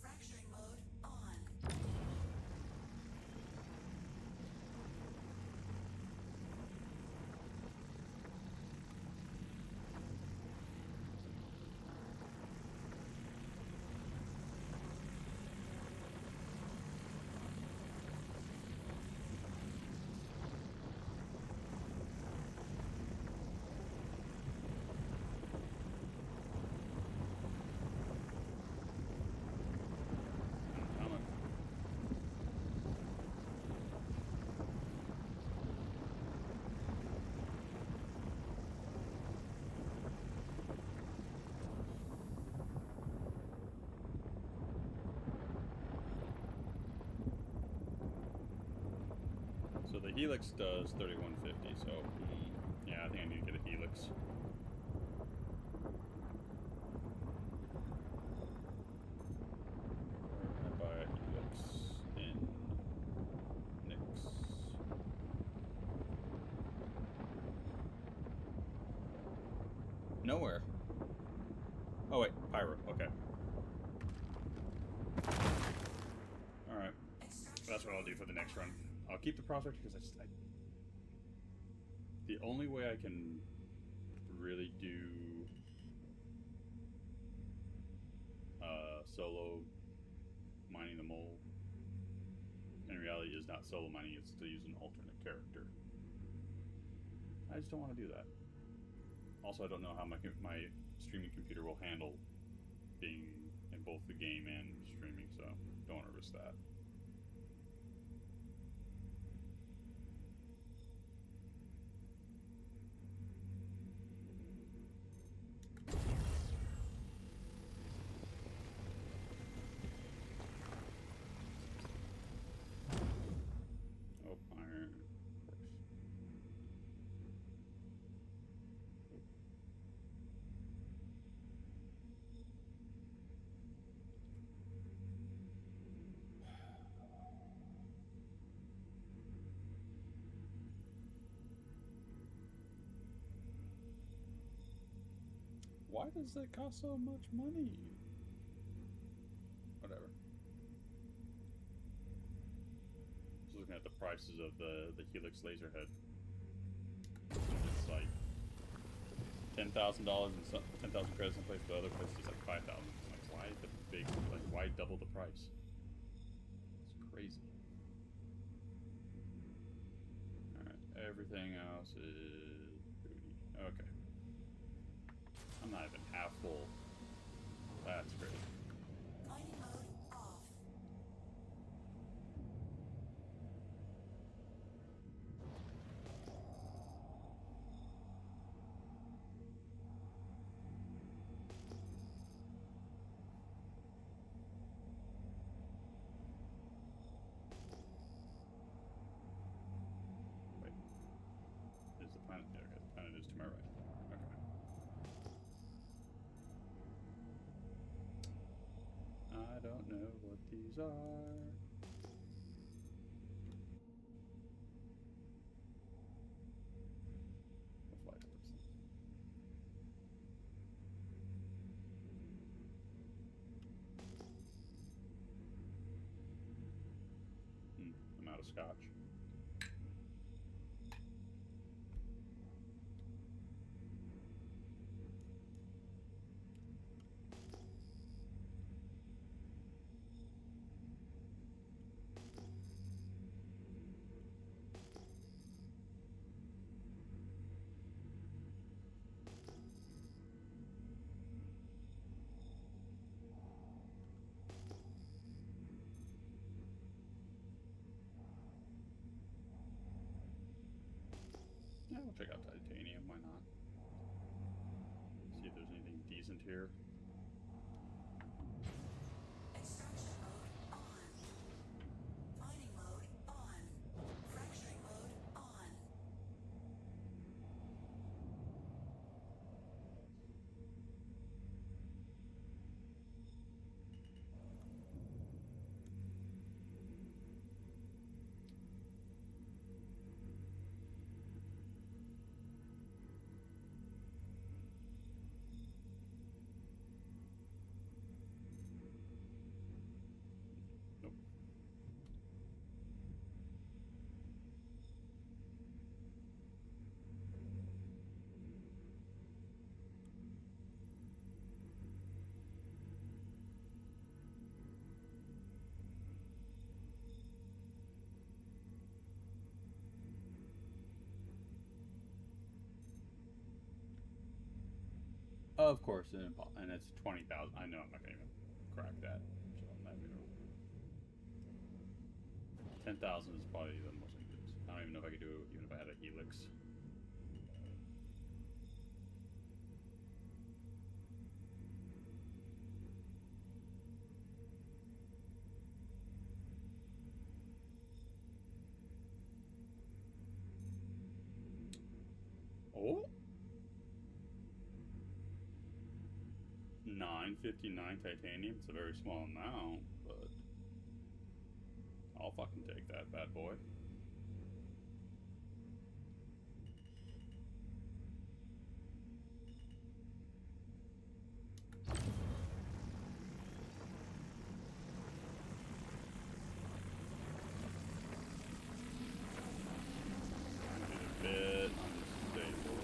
Fracturing mode on. So the Helix does 3150, so yeah, I think I need to get a Helix. I buy a Helix in Nix. Nowhere. Oh wait, Pyro, okay. Alright. That's what I'll do for the next run. I'll keep the Prospector because the only way I can really do solo mining the mole in reality is not solo mining, it's to use an alternate character. I just don't want to do that. Also, I don't know how my streaming computer will handle being in both the game and streaming, so don't want to risk that. Why does that cost so much money? Whatever. Just looking at the prices of the Helix laser head. It's like $10,000 and 10,000 credits in place, but other places it's like 5,000. Like, why the big? Like, why double the price? It's crazy. All right, everything else is booty. Okay. I'm not even half full. That's great. Mining mode off. Wait. Is the planet? Yeah, okay, the planet is to my right. Okay. I don't know what these are. What flight are those things? I'm out of scotch. We'll check out titanium, why not? See if there's anything decent here. Extraction mode on. Mining mode on. Fracturing mode on. Nope. Of course, and it's 20,000. I know I'm not gonna even crack that. So I'm not even. 10,000 is probably the most I could. I don't even know if I could do it even if I had a helix. Oh. 959 titanium. It's a very small amount, but I'll fucking take that bad boy. A bit unstable.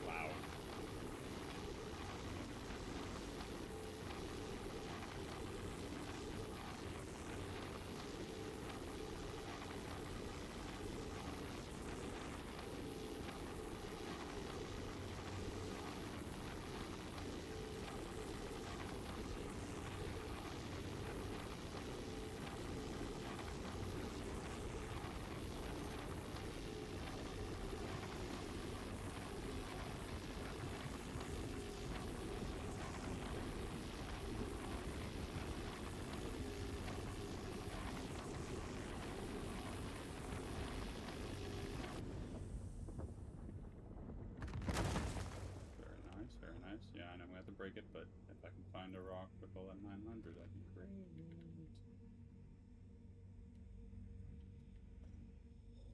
Wow. Very nice. Yeah, I know we have to break it, but if I can find a rock with all that 900, that'd be great.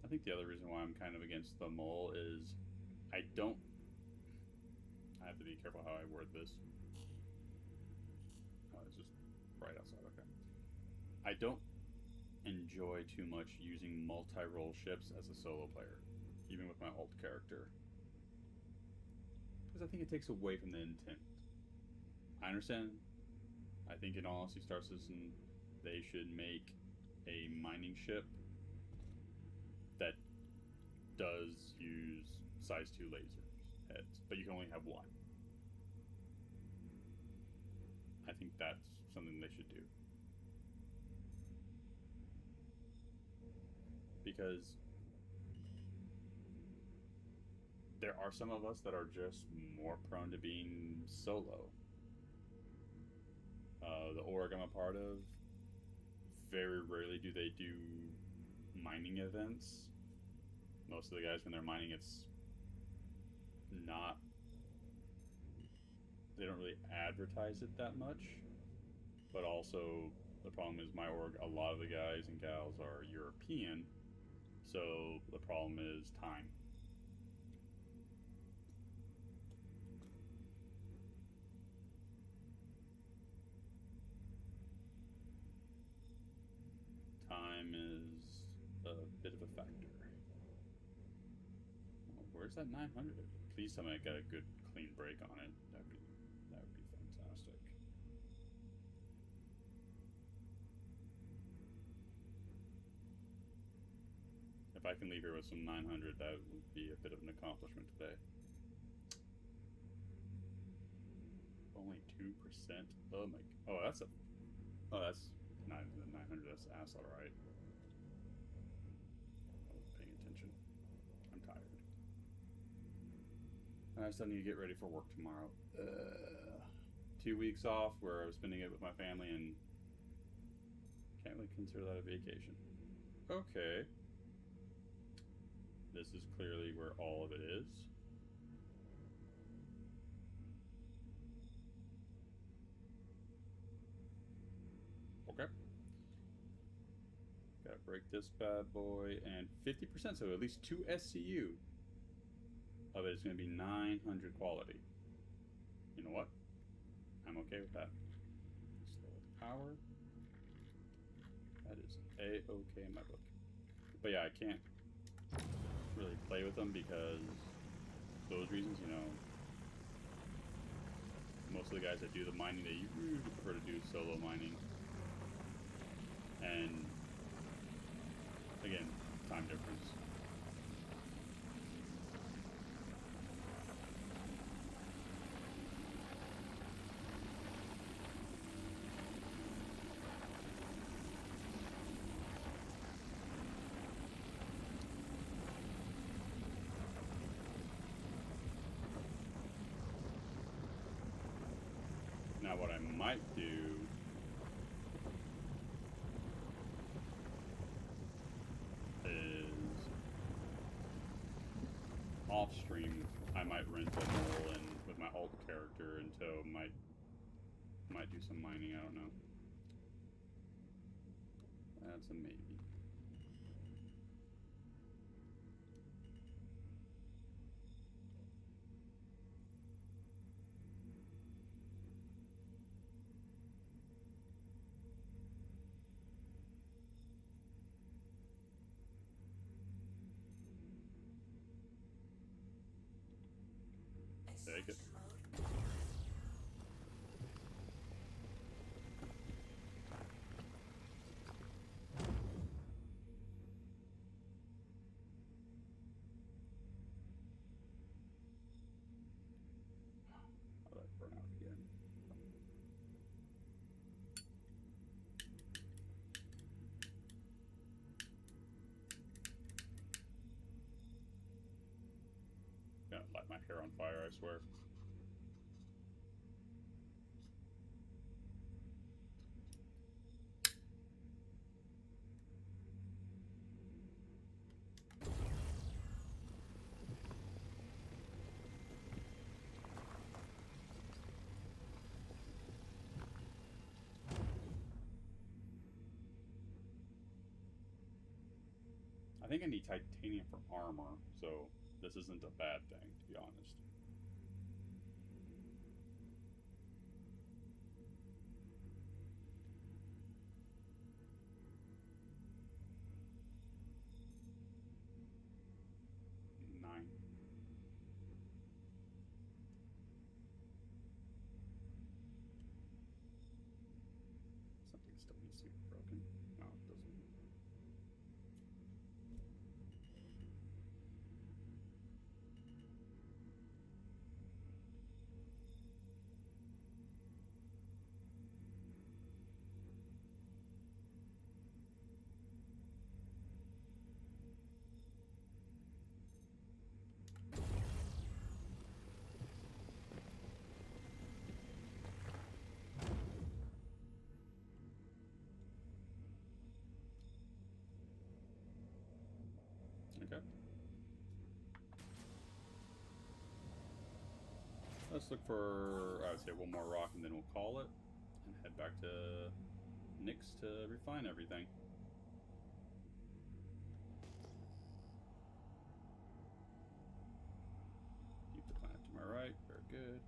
I think the other reason why I'm kind of against the mole is I don't. I have to be careful how I word this. Oh, it's just right outside. Okay. I don't enjoy too much using multi-role ships as a solo player, even with my alt character. Because I think it takes away from the intent. I understand. I think in all honesty, Star Citizen, they should make a mining ship that does use size 2 laser heads, but you can only have one. I think that's something they should do. Because there are some of us that are just more prone to being solo. The org I'm a part of, very rarely do they do mining events. Most of the guys, when they're mining, it's not. They don't really advertise it that much. But also, the problem is my org, a lot of the guys and gals are European, so the problem is time. Time is a bit of a factor. Well, where's that 900? Please tell me I got a good clean break on it. That would be fantastic. If I can leave here with some 900, that would be a bit of an accomplishment today. Only 2%. Oh my. Oh, that's a. Oh, that's not even 900. That's ass, all right. I wasn't paying attention. I'm tired. And I still need to get ready for work tomorrow. 2 weeks off where I was spending it with my family and can't really consider that a vacation. Okay. This is clearly where all of it is. Okay. Gotta break this bad boy, and 50%, so at least 2 SCU of it is going to be 900 quality. You know what? I'm okay with that. Slow the power. That is A-okay in my book. But yeah, I can't really play with them because those reasons, you know. Most of the guys that do the mining, they usually prefer to do solo mining. And again, time difference. Now what I might do is off stream I might rent a mole in with my alt character until might do some mining, I don't know. That's a maybe. Take it. I'll let it burn out again. Gonna light my hair on fire, I swear. I think I need titanium for armor, so this isn't a bad thing, to be honest. Nine. Something still needs to be broken. No, it doesn't. Okay. Let's look for, I would say, one more rock and then we'll call it. And head back to Nick's to refine everything. Keep the planet to my right. Very good.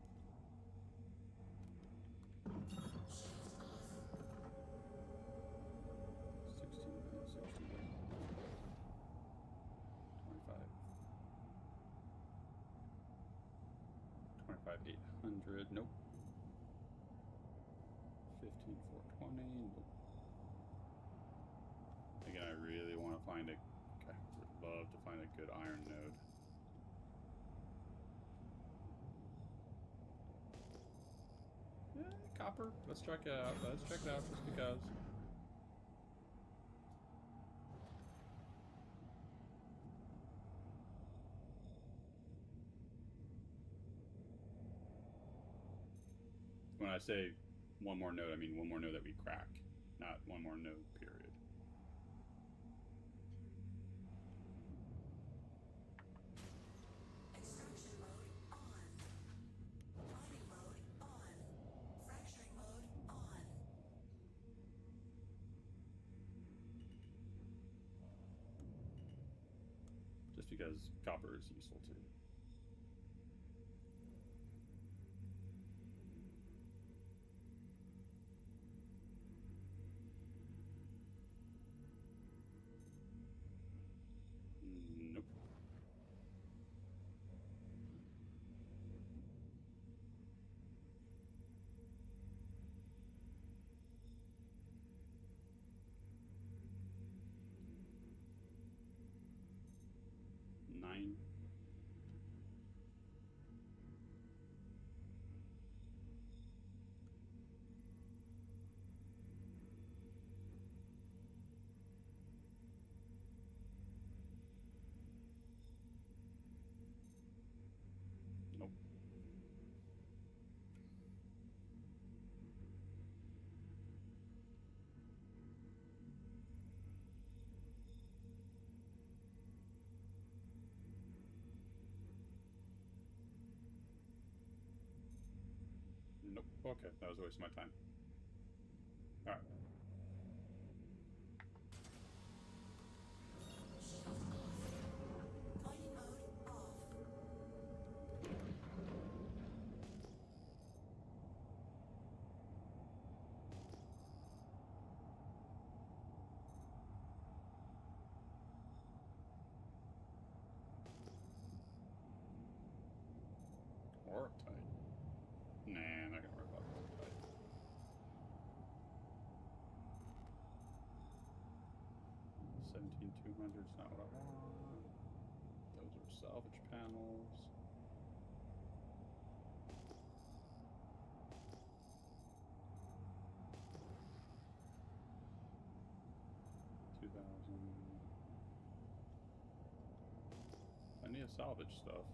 Nope. 15,420. Nope. Again, I really want to find a. Okay, Love to find a good iron node. Copper. Let's check it out. Let's check it out just because. When I say one more node, I mean one more node that we crack, not one more node, period. Extraction mode on. Mining mode on. Fracturing mode on. Just because copper is useful too. Nope. Nine. Nope. Nope. Okay, that was a waste of my time. Alright. Mining mode off. Orbtite. Nah, not gonna worry about orbtite. $17,200 is not what I want. Those are salvage panels. I need to salvage stuff.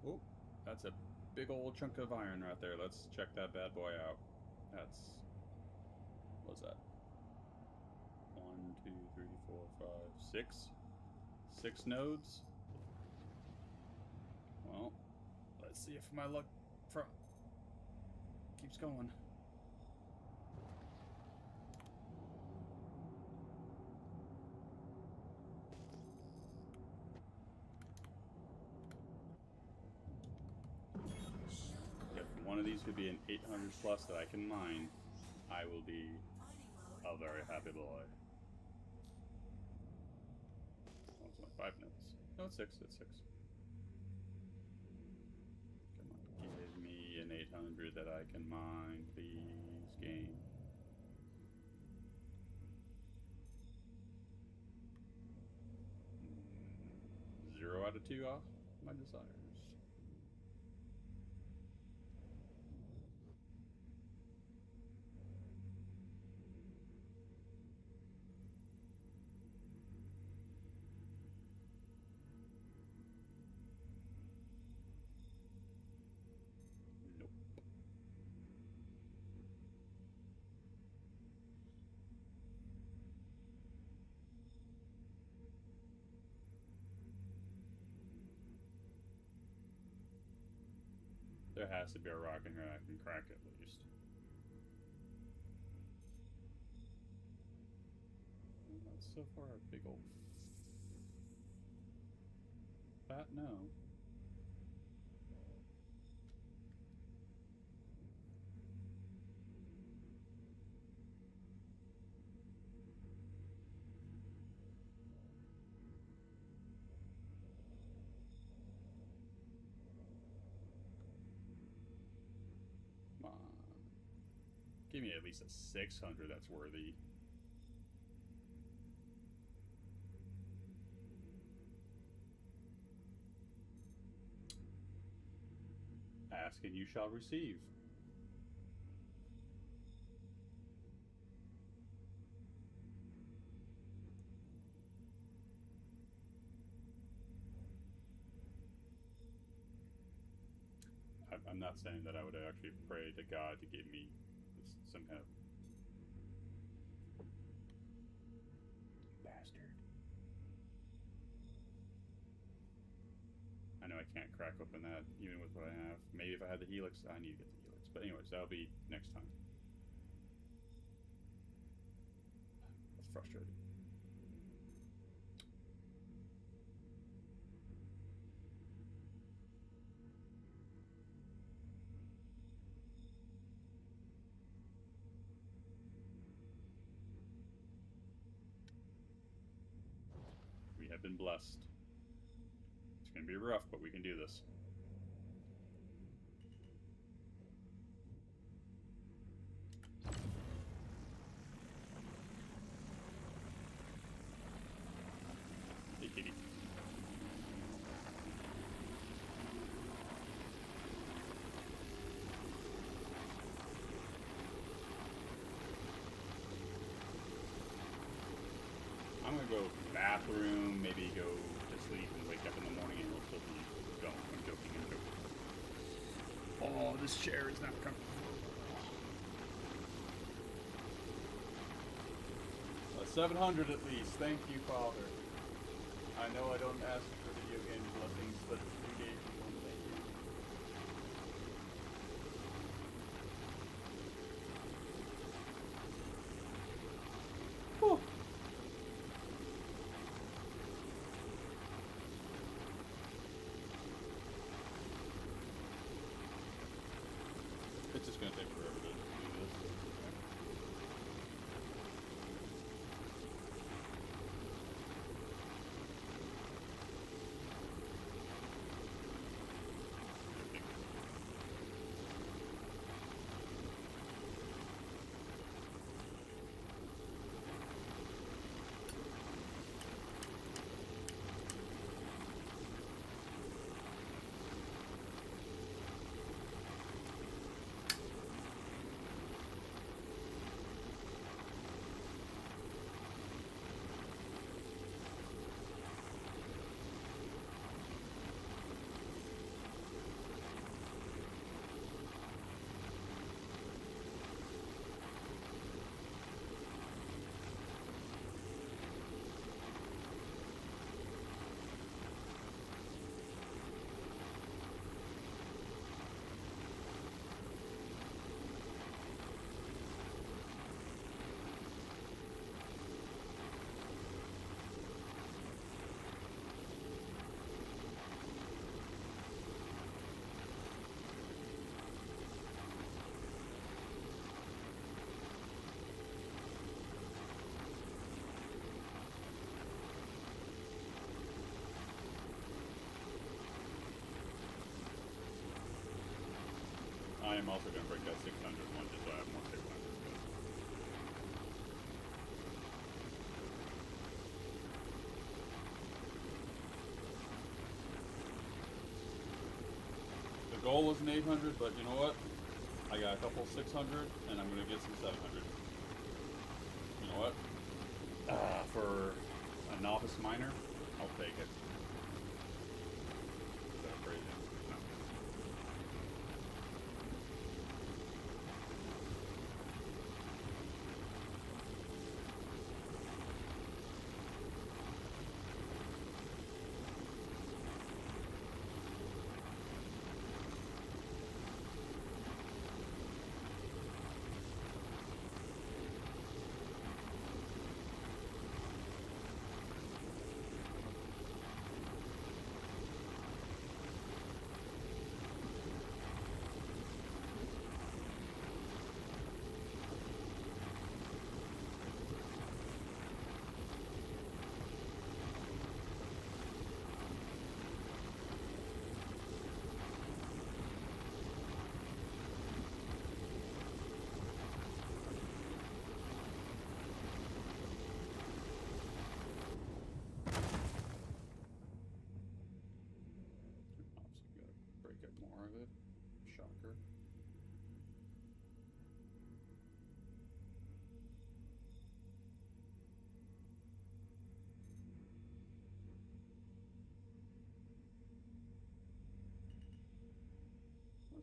Oh, that's a big old chunk of iron right there. Let's check that bad boy out. That's, what's that? 1, 2, 3, 4, 5, 6? 6 nodes? Well, let's see if my luck keeps going. If one of these could be an 800 plus that I can mine, I will be a very happy boy. Oh, it's only 5 nodes. No, it's 6. It's 6. Come on, give me an 800 that I can mine, please, game. Zero out of 2 off my desires. Nope. There has to be a rock in here I can crack at least. Let's So far, a big old fat no. Come on. Give me at least a 600 that's worthy. Ask and you shall receive. I'm not saying that I would actually pray to God to give me some kind of bastard. I know I can't crack open that even with what I have. Maybe if I had the helix, I need to get the helix. But anyways, that'll be next time. That's frustrating. We have been blessed. It's going to be rough, but we can do this. Hey, kitty. I'm going to go bathroom, maybe go to sleep and wake up in the morning and we'll still be going. I'm joking, I'm joking. Oh, this chair is not comfortable. 700 at least. Thank you, Father. I know I don't ask for video game blessings, but you gave me one. Thank you. Whew. It's just going to take forever to do this. I am also going to break that 600 one just so I have more 600. The goal was an 800, but you know what? I got a couple 600, and I'm going to get some 700. You know what? For a novice miner, I'll take it. Is that crazy? No.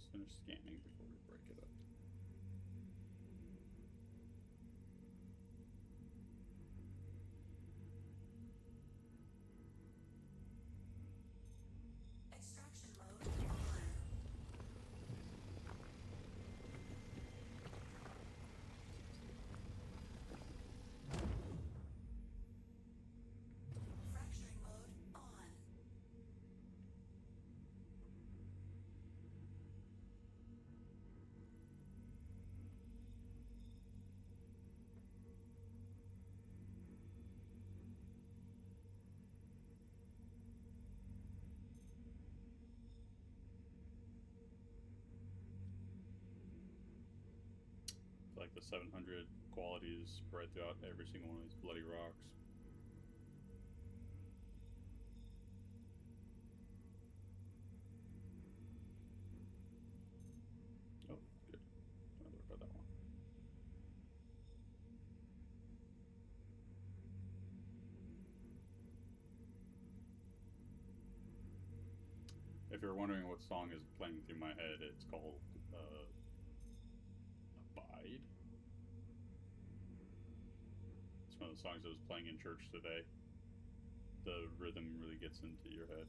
Let's finish scanning before we break it up. Extraction mode on. Fracturing mode on. Like the 700 qualities spread throughout every single one of these bloody rocks. Oh, good. Don't worry about that one. If you're wondering what song is playing through my head, it's called Abide. It's one of the songs that was playing in church today. The rhythm really gets into your head.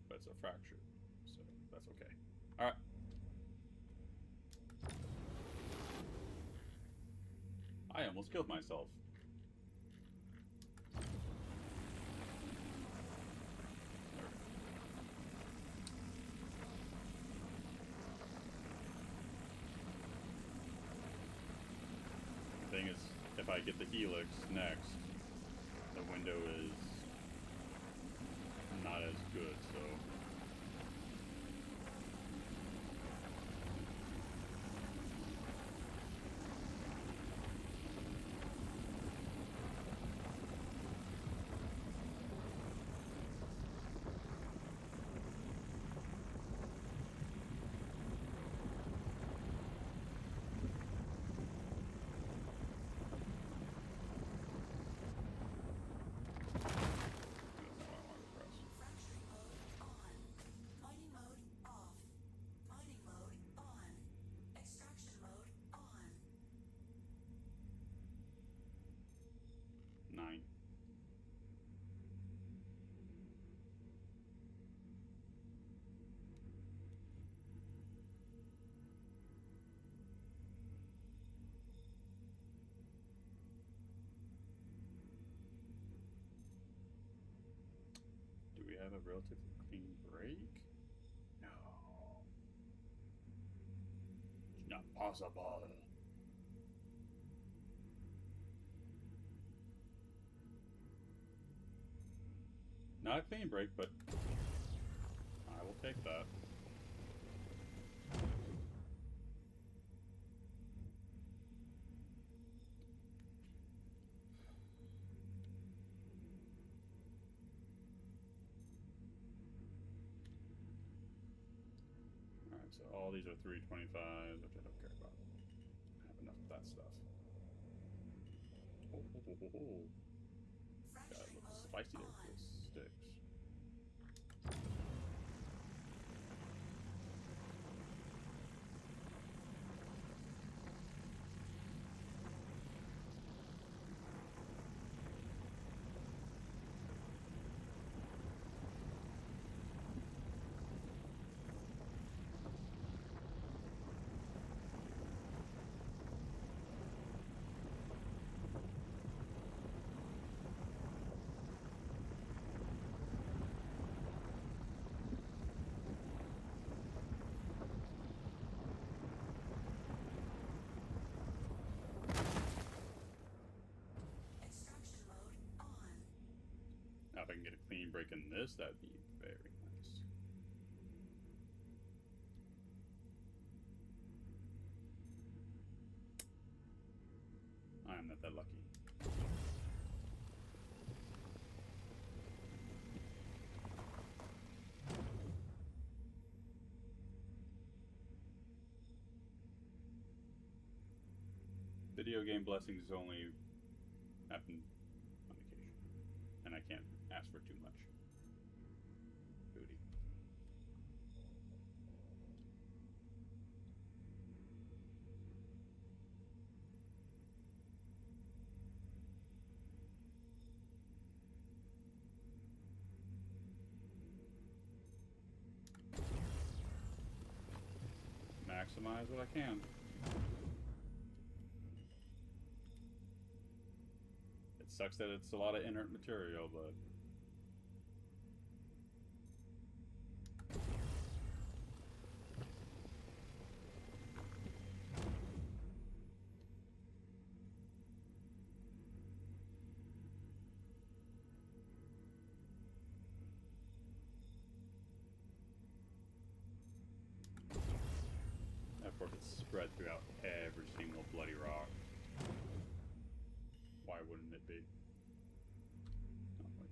But it's a fracture, so that's okay. Alright. I almost killed myself. The thing is, if I get the helix next, the window is not as good, so... Fracturing mode on. Mining mode off. Mining mode on. Extraction mode on. 9. Do we have a relatively clean break? No. It's not possible. Not a clean break, but I will take that. Alright, so all these are 325, which I don't care about. I have enough of that stuff. Oh. Got a Fracturing little mode spicy there on. with those sticks. Extraction mode on. Now if I can get a clean break in this, that'd be very nice. I'm not that lucky. Video game blessings only happen on occasion, and I can't ask for too much. Booty. Maximize what I can. It sucks that it's a lot of inert material, but of course it's spread throughout every single bloody rock. Why wouldn't it be? Oh, wait.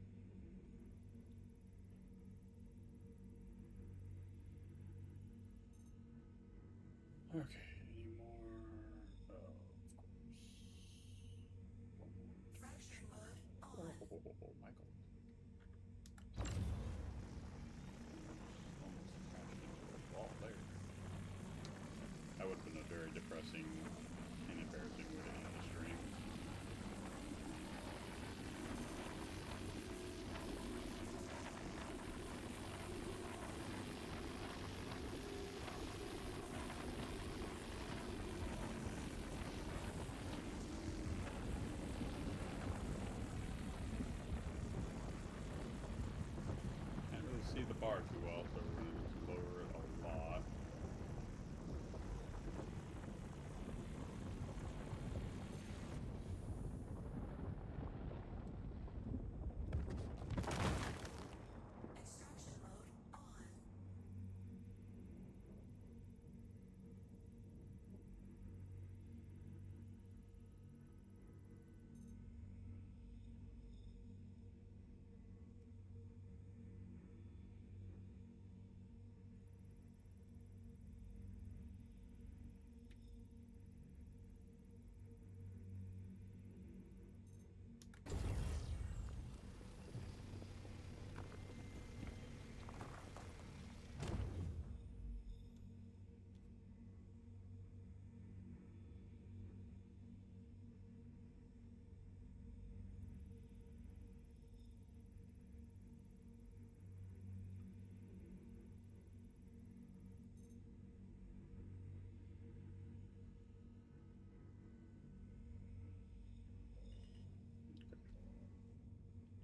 Okay, any more? Oh, of course. One more. Fracturing mode on. Oh, Michael. Almost crashed into the wall there. That would have been a very depressing and embarrassing way to end the stream. Can't really see the bar too well, so we're going to just lower it a lot. Extraction mode on.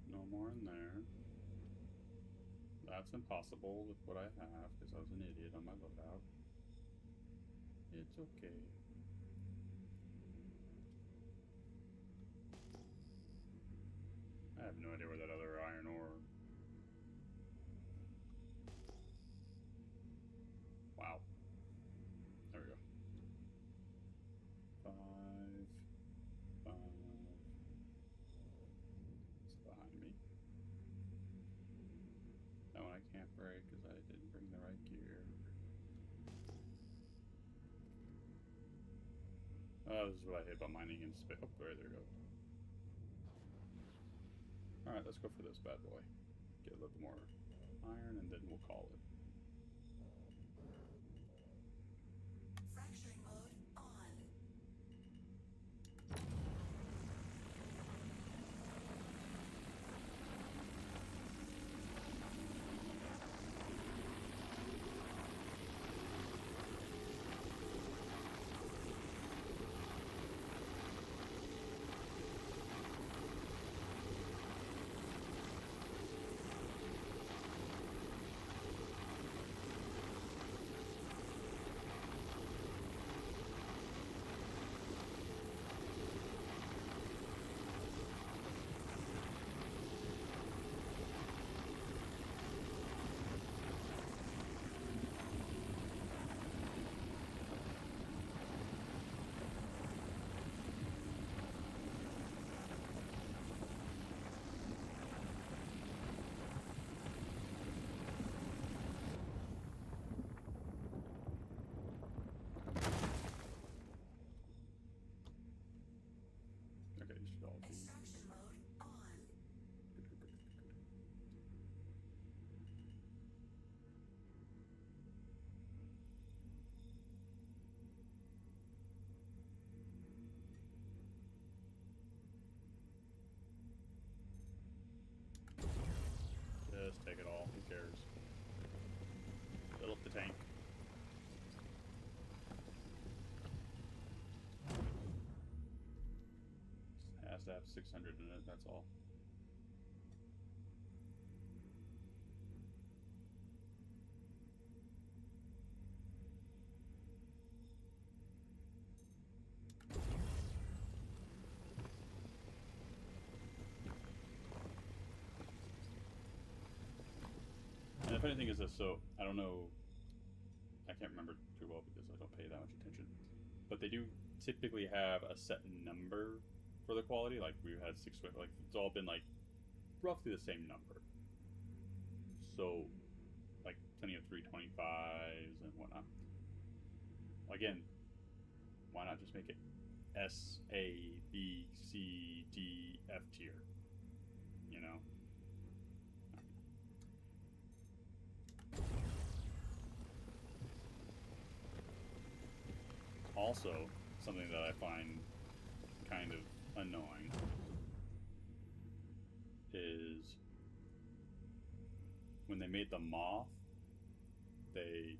No more in there. That's impossible with what I have, because I was an idiot on my loadout. It's okay. I have no idea where that other iron ore... Wow. There we go. 5, 5. It's behind me. That one I can't break because I didn't bring the right gear. Oh, this is what I hate about mining in space. Oh, there we go. Alright, let's go for this bad boy. Get a little more iron and then we'll call it. Fracturing mode on. cares? Fill up the tank. Just has to have 600 in it, that's all. And the funny thing is this, so I don't know, I can't remember too well because I don't pay that much attention, but they do typically have a set number for the quality. Like we've had like it's all been like roughly the same number. So like plenty of 325s and whatnot. Again, why not just make it S, A, B, C, D, F tier? You know? Also, something that I find kind of annoying is when they made the Moth, they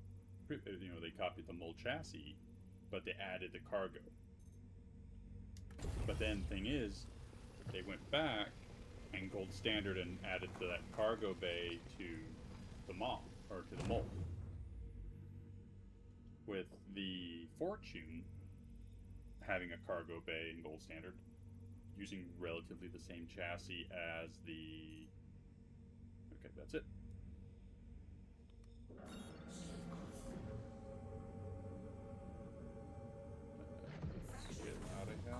copied the mold chassis, but they added the cargo. But then thing is, they went back and gold standard and added to that cargo bay to the Moth, or to the mold. With the Fortune having a cargo bay in gold standard, using relatively the same chassis as the... Okay, that's it. Let's get out of here.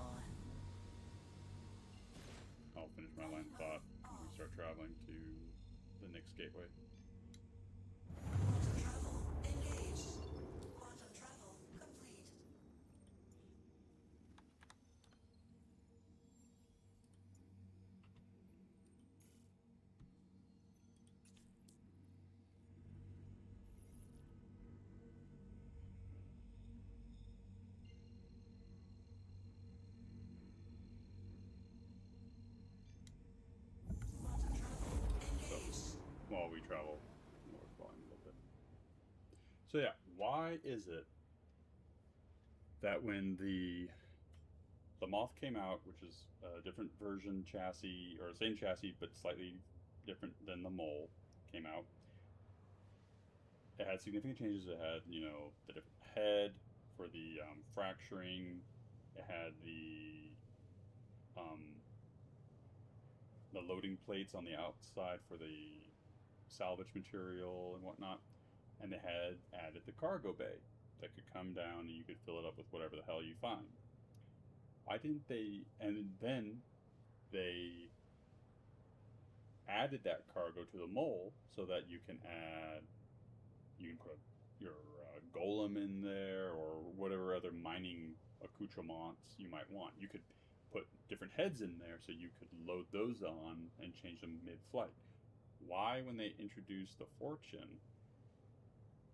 I'll finish my line of thought when we start traveling to the next gateway. Quantum travel engaged. Quantum travel complete. Quantum travel engaged. While we travel north volume a little bit. So yeah, why is it that when the Moth came out, which is a different version chassis, or same chassis but slightly different than the Mole came out, it had significant changes. It had, you know, the different head for the fracturing. It had the loading plates on the outside for the salvage material and whatnot, and they had added the cargo bay that could come down and you could fill it up with whatever the hell you find. Why didn't they? And then they added that cargo to the mole so that you can put your golem in there or whatever other mining accoutrements you might want. You could put different heads in there so you could load those on and change them mid-flight. Why, when they introduced the Fortune,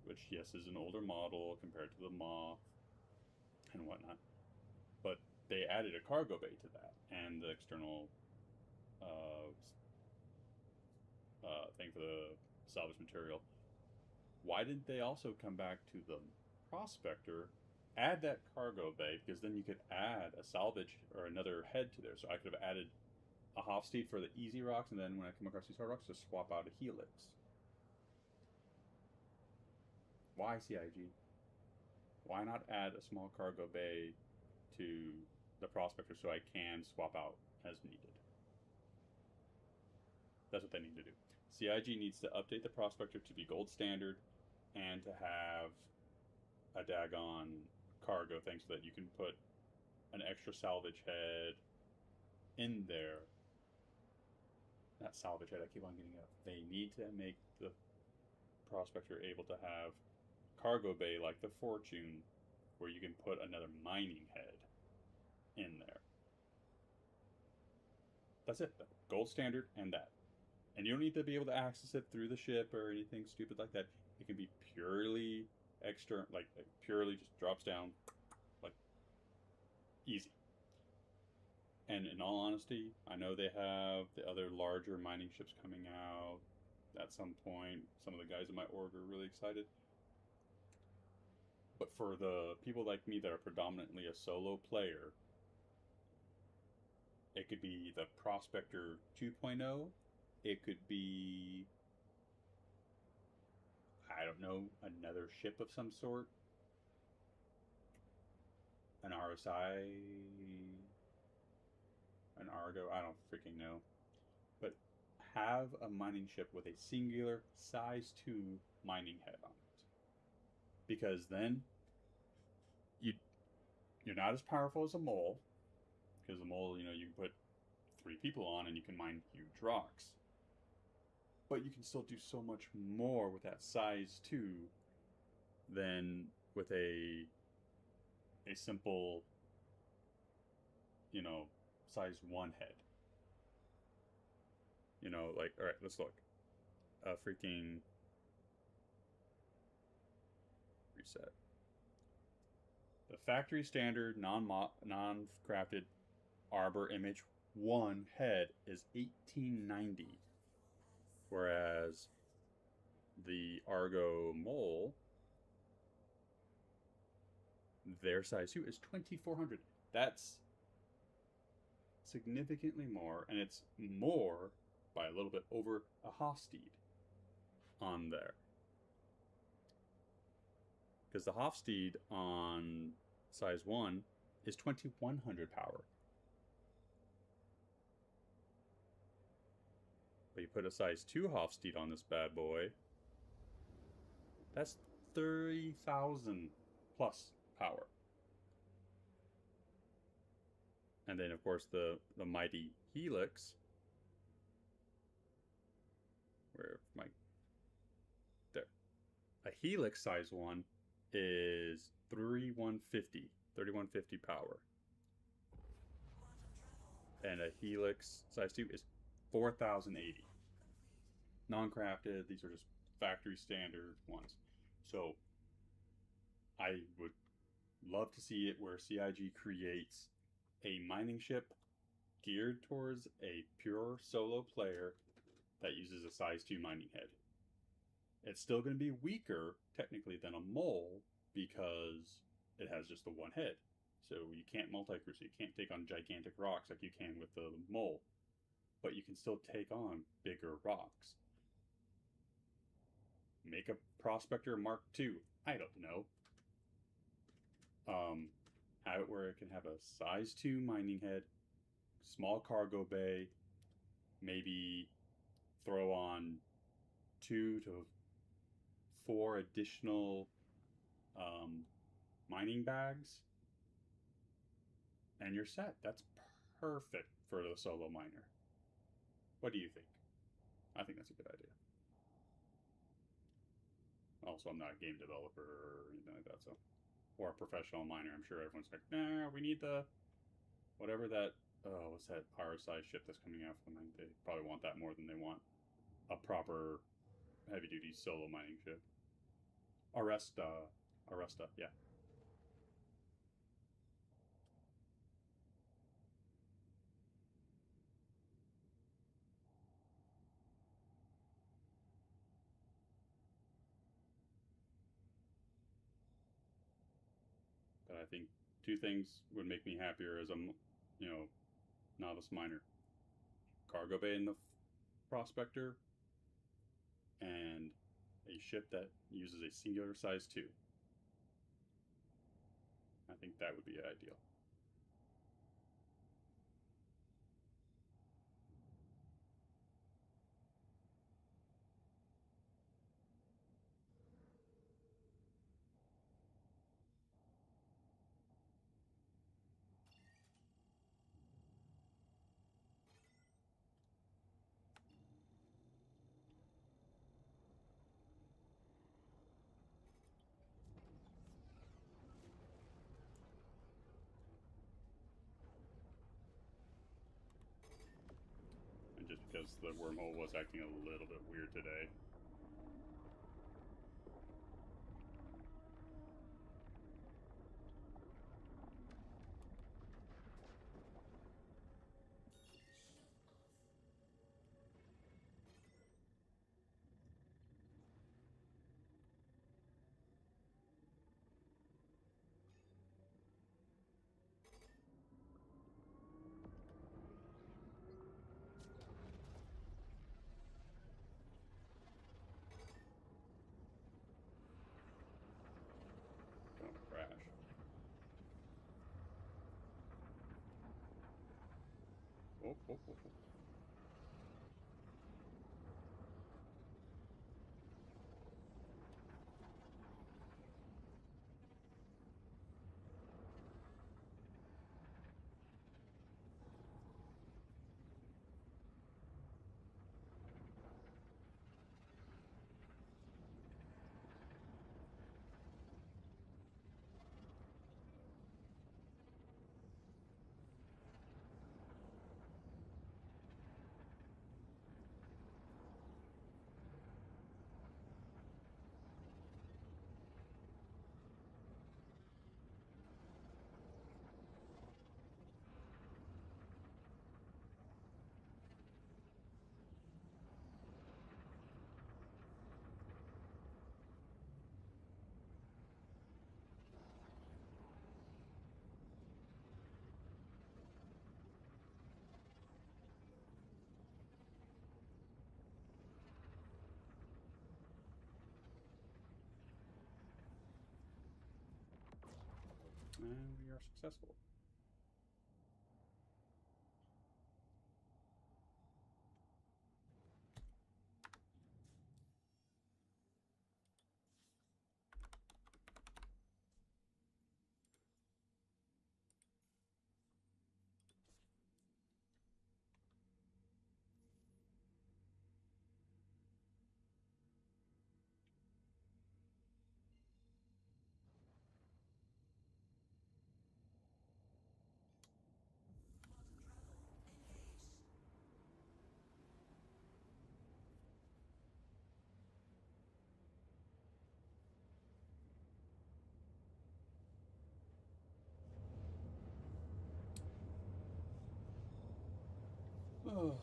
which yes is an older model compared to the Moth and whatnot, but they added a cargo bay to that and the external thing for the salvage material. Why didn't they also come back to the Prospector, add that cargo bay, because then you could add a salvage or another head to there. So I could have added a Hofstede for the easy rocks, and then when I come across these hard rocks, just swap out a Helix. Why CIG? Why not add a small cargo bay to the Prospector so I can swap out as needed? That's what they need to do. CIG needs to update the Prospector to be gold standard and to have a daggone cargo thing so that you can put an extra salvage head in there. Not salvage head, I keep on getting up. They need to make the Prospector able to have cargo bay like the Fortune, where you can put another mining head in there. That's it. Gold standard and that. And you don't need to be able to access it through the ship or anything stupid like that. It can be purely external, like purely just drops down, like easy. And in all honesty, I know they have the other larger mining ships coming out, at some point. Some of the guys in my org are really excited. But for the people like me that are predominantly a solo player, it could be the Prospector 2.0. It could be, I don't know, another ship of some sort. An RSI, an Argo, I don't freaking know. But have a mining ship with a singular size 2 mining head on it. Because then you're not as powerful as a mole. Because a mole, you can put 3 people on and you can mine huge rocks. But you can still do so much more with that size 2 than with a simple, size 1 head. Like, all right, let's look. Freaking reset. The factory standard non-crafted Arbor Image 1 head is 1890, whereas the Argo Mole, their size 2 is 2400. That's significantly more, and it's more by a little bit over a Hofstede on there. Because the Hofstede on size 1 is 2100 power. But you put a size 2 Hofstede on this bad boy, that's 30,000 plus power. And then, of course, the mighty Helix, a Helix size 1 is 3150 power. And a Helix size 2 is 4080. Non-crafted, these are just factory standard ones. So I would love to see it where CIG creates a mining ship geared towards a pure solo player that uses a size 2 mining head. It's still going to be weaker, technically, than a mole because it has just the 1 head. So you can't multi-crew, so you can't take on gigantic rocks like you can with the mole. But you can still take on bigger rocks. Make a Prospector Mark II. I don't know. Have it where it can have a size 2 mining head, small cargo bay, maybe throw on 2 to 4 additional mining bags, and you're set. That's perfect for the solo miner. What do you think? I think that's a good idea. Also, I'm not a game developer or anything like that, so, or a professional miner. I'm sure everyone's like, nah, we need the whatever that, what's that RSI ship that's coming out from them? They probably want that more than they want a proper heavy-duty solo mining ship. Aresta, yeah. But I think 2 things would make me happier as a, novice miner. Cargo bay in the Prospector, and a ship that uses a singular size 2. I think that would be ideal. And just because the wormhole was acting a little bit weird today. Oh, oh, oh, oh. And we are successful. Oh.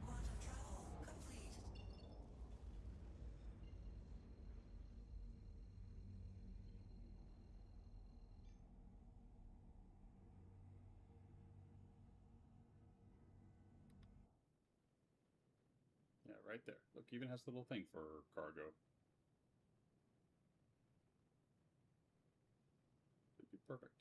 Quantum travel complete. Yeah, right there. Look, even has the little thing for cargo. It'd be perfect.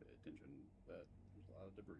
Pay attention that there's a lot of debris.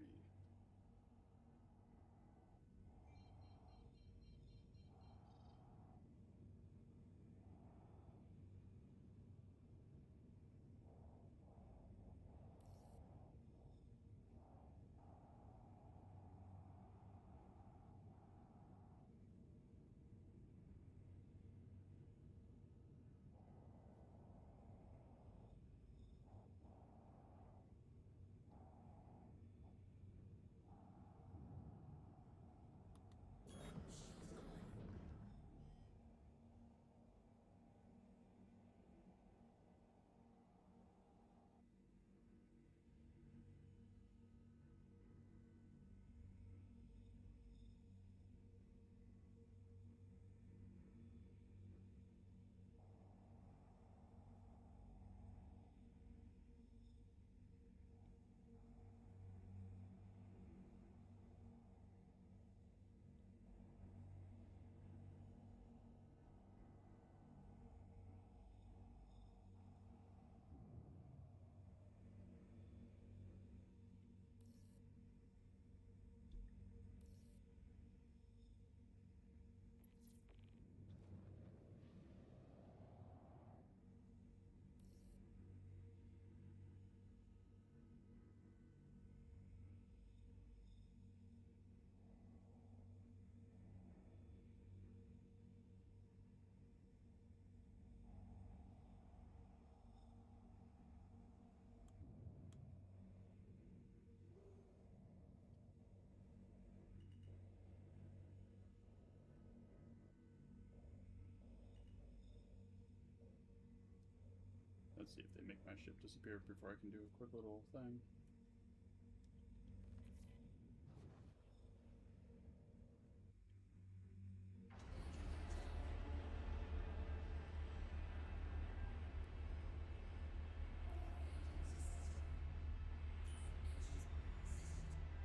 Let's see if they make my ship disappear before I can do a quick little thing.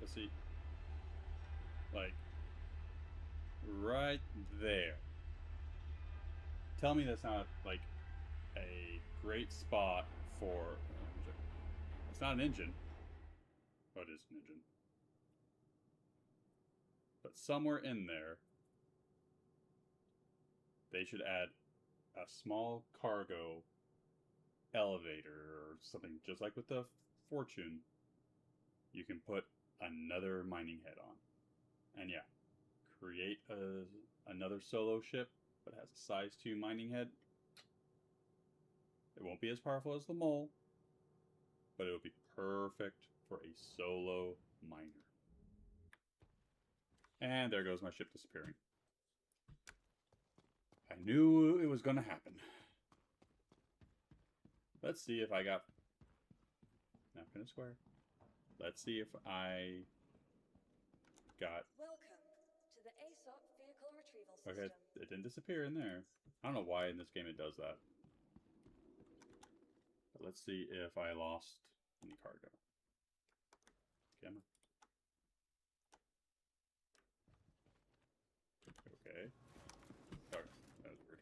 Let's see. Like, right there. Tell me that's not, like, a great spot for... It's not an engine. Oh, it is an engine. But somewhere in there, they should add a small cargo elevator or something, just like with the Fortune. You can put another mining head on. And yeah, create another solo ship, but has a size 2 mining head. It won't be as powerful as the Mole, but it will be perfect for a solo miner. And there goes my ship disappearing. I knew it was going to happen. Let's see if I got... Napkin square. Let's see if I got... Welcome to the ASOP vehicle retrieval system. Okay, it didn't disappear in there. I don't know why in this game it does that. But let's see if I lost any cargo. Camera. Okay. Oh, that was weird.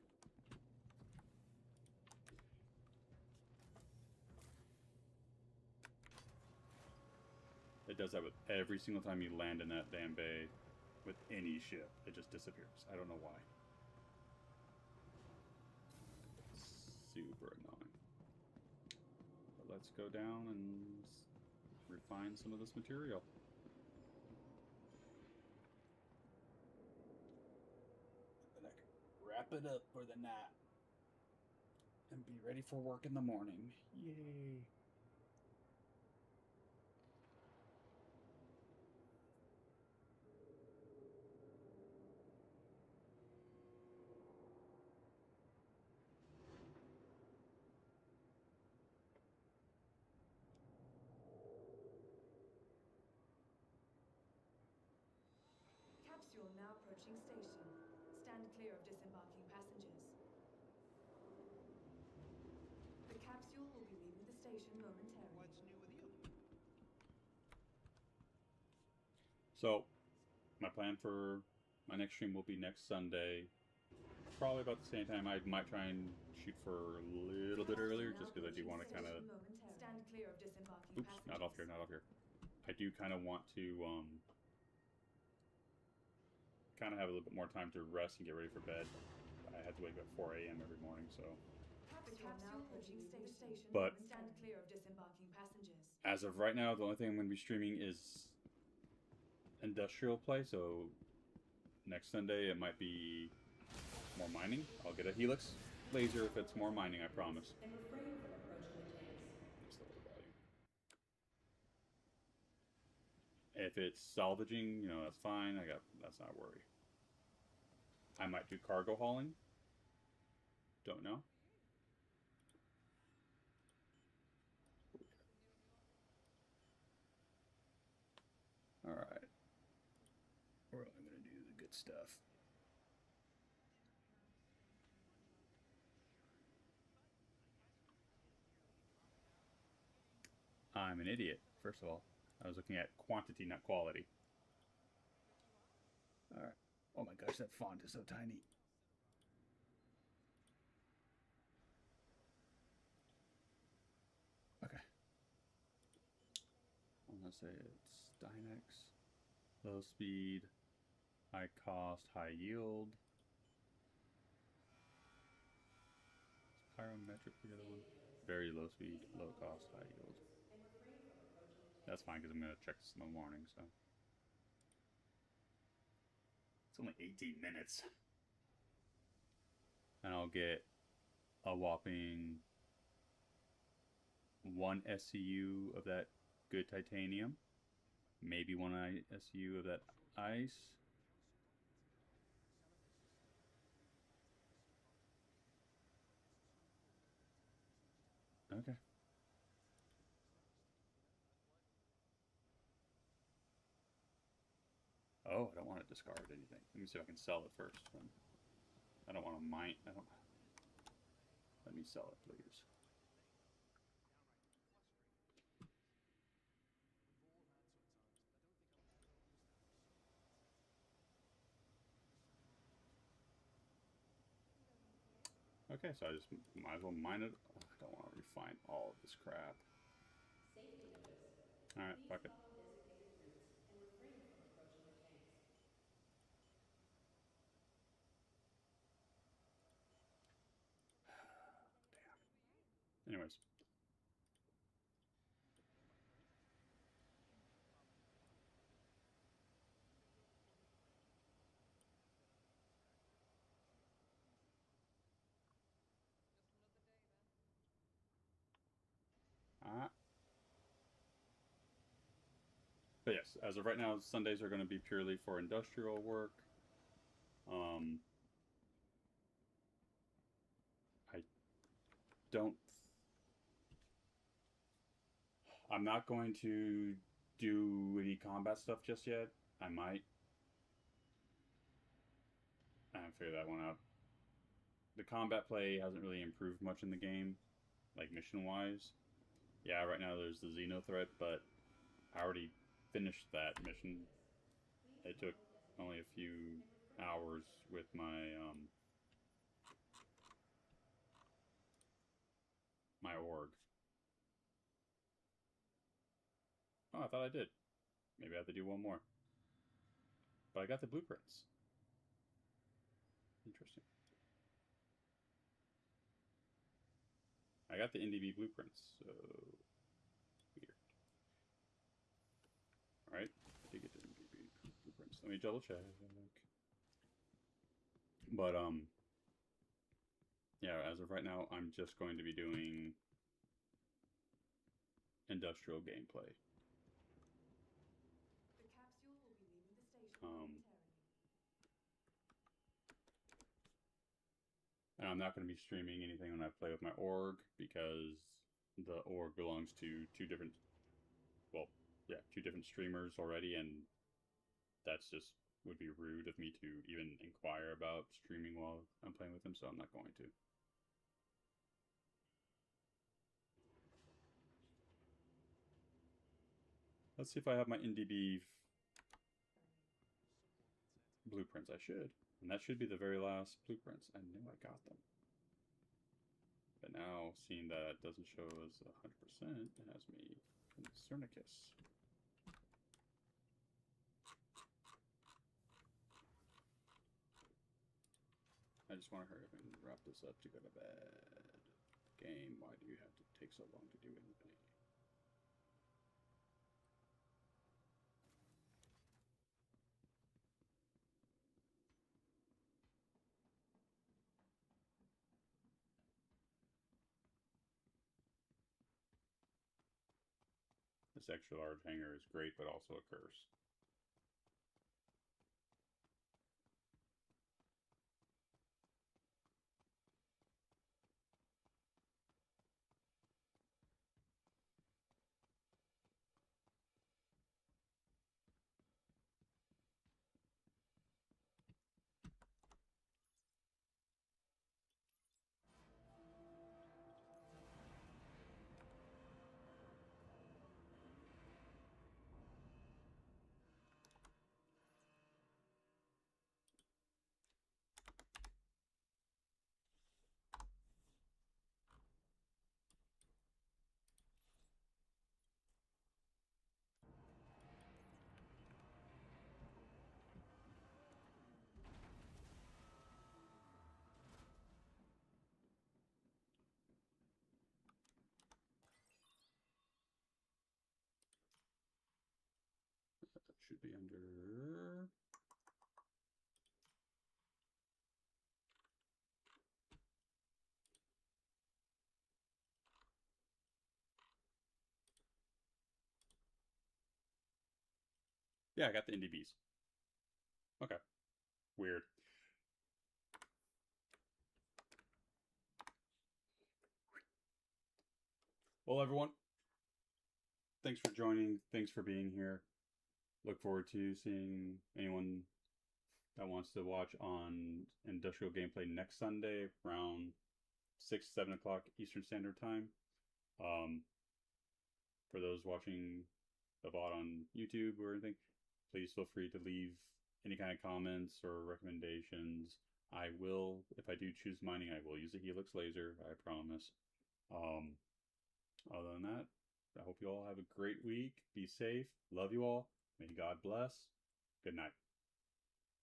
It does that with every single time you land in that damn bay with any ship. It just disappears. I don't know why. Super annoying. But let's go down and refine some of this material. And then I can wrap it up for the night and be ready for work in the morning. Yay! Capsule now approaching station. Stand clear of disembarking passengers. The capsule will be leaving the station momentarily. What's new with you? So, my plan for my next stream will be next Sunday. Probably about the same time. I might try and shoot for a little bit earlier, just because I do want to kind of... Stand clear of disembarking Oops, passengers. not off here, not off here. I do kind of want to, kind of have a little bit more time to rest and get ready for bed. I have to wake up at 4 a.m. every morning, so... Capsule now approaching station. But Stand clear of disembarking passengers. as of right now, the only thing I'm going to be streaming is industrial play, so next Sunday it might be more mining. I'll get a Helix laser if it's more mining, I promise. And refrain from approaching the tanks. Just a little volume. If it's salvaging, you know, that's fine. That's not a worry. I might do cargo hauling. Don't know. Alright. We're only going to do the good stuff. I'm an idiot, first of all. I was looking at quantity, not quality. Alright. Oh my gosh, that font is so tiny. Okay. I'm going to say it's Dynex. Low speed, high cost, high yield. Is Pyrometric the other one? Very low speed, low cost, high yield. That's fine because I'm going to check this in the morning, so. It's only 18 minutes. And I'll get a whopping 1 SCU of that good titanium. Maybe 1 SCU of that ice. Okay. Oh, I don't want to discard anything. Let me see if I can sell it first. I don't want to mine. I don't. Let me sell it, please. Okay, so I just might as well mine it. Oh, I don't want to refine all of this crap. Safety notice. All right, Please fuck it. follow designated routes and refrain from approaching the tanks. Damn. Anyways. But yes, as of right now, Sundays are going to be purely for industrial work. Um, I don't. I'm not going to do any combat stuff just yet. I might. I haven't figured that one out. The combat play hasn't really improved much in the game, like mission wise. Yeah, right now there's the Xeno threat, but I already finished that Safety mission. notice. Please It took follow designated only a routes few and refrain from hours approaching with the my tanks. my org. Oh, I thought I did. Maybe I have to do one more. But I got the blueprints. Interesting. I got the NDB blueprints, so weird. Alright, I did get the NDB blueprints. Let me double check. But yeah, as of right now, I'm just going to be doing industrial gameplay. The capsule will be leaving the station Um, momentarily. and I'm not going to be streaming anything when I play with my org because the org belongs to two different, well, yeah, two different streamers already, and that's just would be rude of me to even inquire about streaming while I'm playing with them, so I'm not going to. Let's see if I have my NDB blueprints. I should. And that should be the very last blueprints. I knew I got them. But now, seeing that it doesn't show as 100%, it has me Concernicus. I just want to hurry up and wrap this up to go to bed. Game, why do you have to take so long to do anything? This extra large hangar is great, but also a curse. That should be under... Yeah, I got the NDBs. Okay. Weird. Well, everyone, thanks for joining. Thanks for being here. Look forward to seeing anyone that wants to watch on Industrial Gameplay next Sunday around 6-7 o'clock Eastern Standard Time. For those watching the VOD on YouTube or anything, please feel free to leave any kind of comments or recommendations. I will, if I do choose mining, I will use a Helix laser, I promise. Other than that, I hope you all have a great week. Be safe. Love you all. May God bless. Good night.